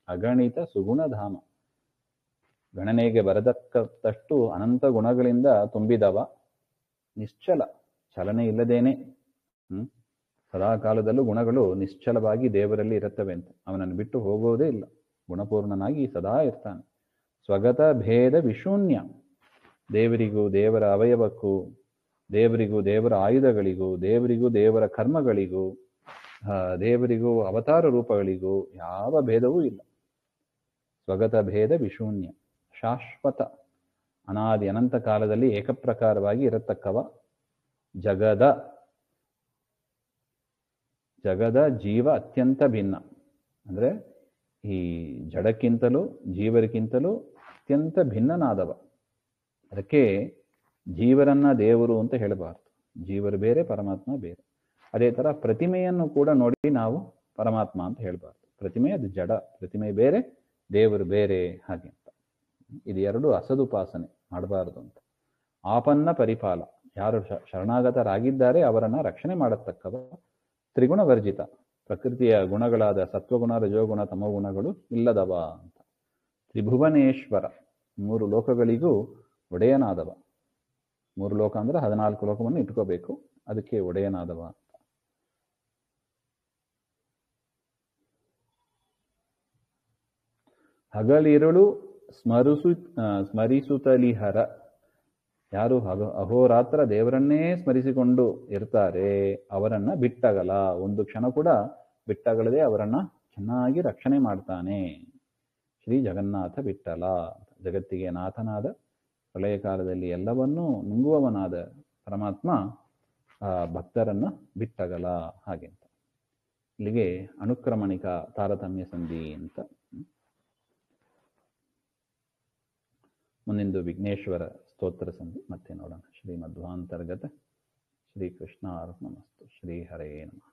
ಅಗಣಿತ ಸುಗುಣಧಾಮ, ಗಣನೆಗೆ ಬರದಕ್ಕಷ್ಟು ಅನಂತ ಗುಣಗಳಿಂದ ತುಂಬಿದವ. ನಿಶ್ಚಲ, ಚಲನೆ ಇಲ್ಲದೇನೆ. ಸದಾ ಕಾಲದಲ್ಲೂ ಗುಣಗಳು ನಿಶ್ಚಲವಾಗಿ ದೇವರಲ್ಲಿ ಇರುತ್ತವೆ ಅಂತ. ಅವನನ್ನು ಬಿಟ್ಟು ಹೋಗೋದೇ ಇಲ್ಲ, ಗುಣಪೂರ್ಣನಾಗಿ ಸದಾ ಇರ್ತಾನೆ. ಸ್ವಗತ ಭೇದ ವಿಶೂನ್ಯ, ದೇವರಿಗೂ ದೇವರ ಅವಯವಕ್ಕೂ, ದೇವರಿಗೂ ದೇವರ ಆಯುಧಗಳಿಗೂ, ದೇವರಿಗೂ ದೇವರ ಕರ್ಮಗಳಿಗೂ ದೇವರಿಗೂ ಅವತಾರ ರೂಪಗಳಿಗೂ ಯಾವ ಭೇದವೂ ಇಲ್ಲ. ಸ್ವಗತ ಭೇದ ವಿಶೂನ್ಯ, ಶಾಶ್ವತ, ಅನಾದಿ ಅನಂತ ಕಾಲದಲ್ಲಿ ಏಕಪ್ರಕಾರವಾಗಿ ಇರತಕ್ಕವ. ಜಗದ ಜೀವ ಅತ್ಯಂತ ಭಿನ್ನ, ಅಂದರೆ ಈ ಜಡಕ್ಕಿಂತಲೂ ಜೀವರಿಗಿಂತಲೂ ಅತ್ಯಂತ ಭಿನ್ನನಾದವ. ಅದಕ್ಕೆ ಜೀವರನ್ನ ದೇವರು ಅಂತ ಹೇಳಬಾರ್ದು. ಜೀವರು ಬೇರೆ, ಪರಮಾತ್ಮ ಬೇರೆ. ಅದೇ ಥರ ಪ್ರತಿಮೆಯನ್ನು ಕೂಡ ನೋಡಿ ನಾವು ಪರಮಾತ್ಮ ಅಂತ ಹೇಳಬಾರ್ದು. ಪ್ರತಿಮೆ ಅದು ಜಡ, ಪ್ರತಿಮೆ ಬೇರೆ, ದೇವರು ಬೇರೆ, ಹಾಗೆ ಅಂತ. ಇದು ಎರಡು ಅಸದುಪಾಸನೆ ಮಾಡಬಾರದು ಅಂತ. ಆಪನ್ನ ಪರಿಪಾಲ, ಯಾರು ಶರಣಾಗತರಾಗಿದ್ದಾರೆ ಅವರನ್ನ ರಕ್ಷಣೆ ಮಾಡತಕ್ಕವ. ತ್ರಿಗುಣ ವರ್ಜಿತ, ಪ್ರಕೃತಿಯ ಗುಣಗಳಾದ ಸತ್ವಗುಣ, ರಜೋಗುಣ, ತಮೋಗುಣಗಳು ಇಲ್ಲದವ ಅಂತ. ತ್ರಿಭುವನೇಶ್ವರ, ಮೂರು ಲೋಕಗಳಿಗೂ ಒಡೆಯನಾದವ. ಮೂರು ಲೋಕ ಅಂದ್ರೆ 14 ಲೋಕವನ್ನು ಇಟ್ಕೋಬೇಕು, ಅದಕ್ಕೆ ಒಡೆಯನಾದವ ಅಂತ. ಹಗಲಿರುಳು ಸ್ಮರಿಸುತ್ತಲಿಹರ, ಯಾರು ಅಹೋರಾತ್ರ ದೇವರನ್ನೇ ಸ್ಮರಿಸಿಕೊಂಡು ಇರ್ತಾರೆ ಅವರನ್ನ ಬಿಟ್ಟಗಲ, ಒಂದು ಕ್ಷಣ ಕೂಡ ಬಿಟ್ಟಗಲದೆ ಅವರನ್ನ ಚೆನ್ನಾಗಿ ರಕ್ಷಣೆ ಮಾಡ್ತಾನೆ. ಶ್ರೀ ಜಗನ್ನಾಥ ಬಿಟ್ಟಲ, ಜಗತ್ತಿಗೆ ನಾಥನಾದ, ಪ್ರಳಯ ಕಾಲದಲ್ಲಿ ಎಲ್ಲವನ್ನೂ ನುಂಗುವವನಾದ ಪರಮಾತ್ಮ ಭಕ್ತರನ್ನ ಬಿಟ್ಟಗಲ, ಹಾಗೆ ಅಂತ. ಇಲ್ಲಿಗೆ ಅನುಕ್ರಮಣಿಕ ತಾರತಮ್ಯ ಸಂಧಿ ಅಂತ. ಮುಂದಿಂದು ವಿಘ್ನೇಶ್ವರ ಸ್ತೋತ್ರ ಸಂಧಿ ಮತ್ತೆ ನೋಡೋಣ. ಶ್ರೀಮಧ್ವಾಂತರ್ಗತ ಶ್ರೀಕೃಷ್ಣ ಅರ್ಪಣಮಸ್ತು. ಶ್ರೀ ಹರೇ ನಮಃ.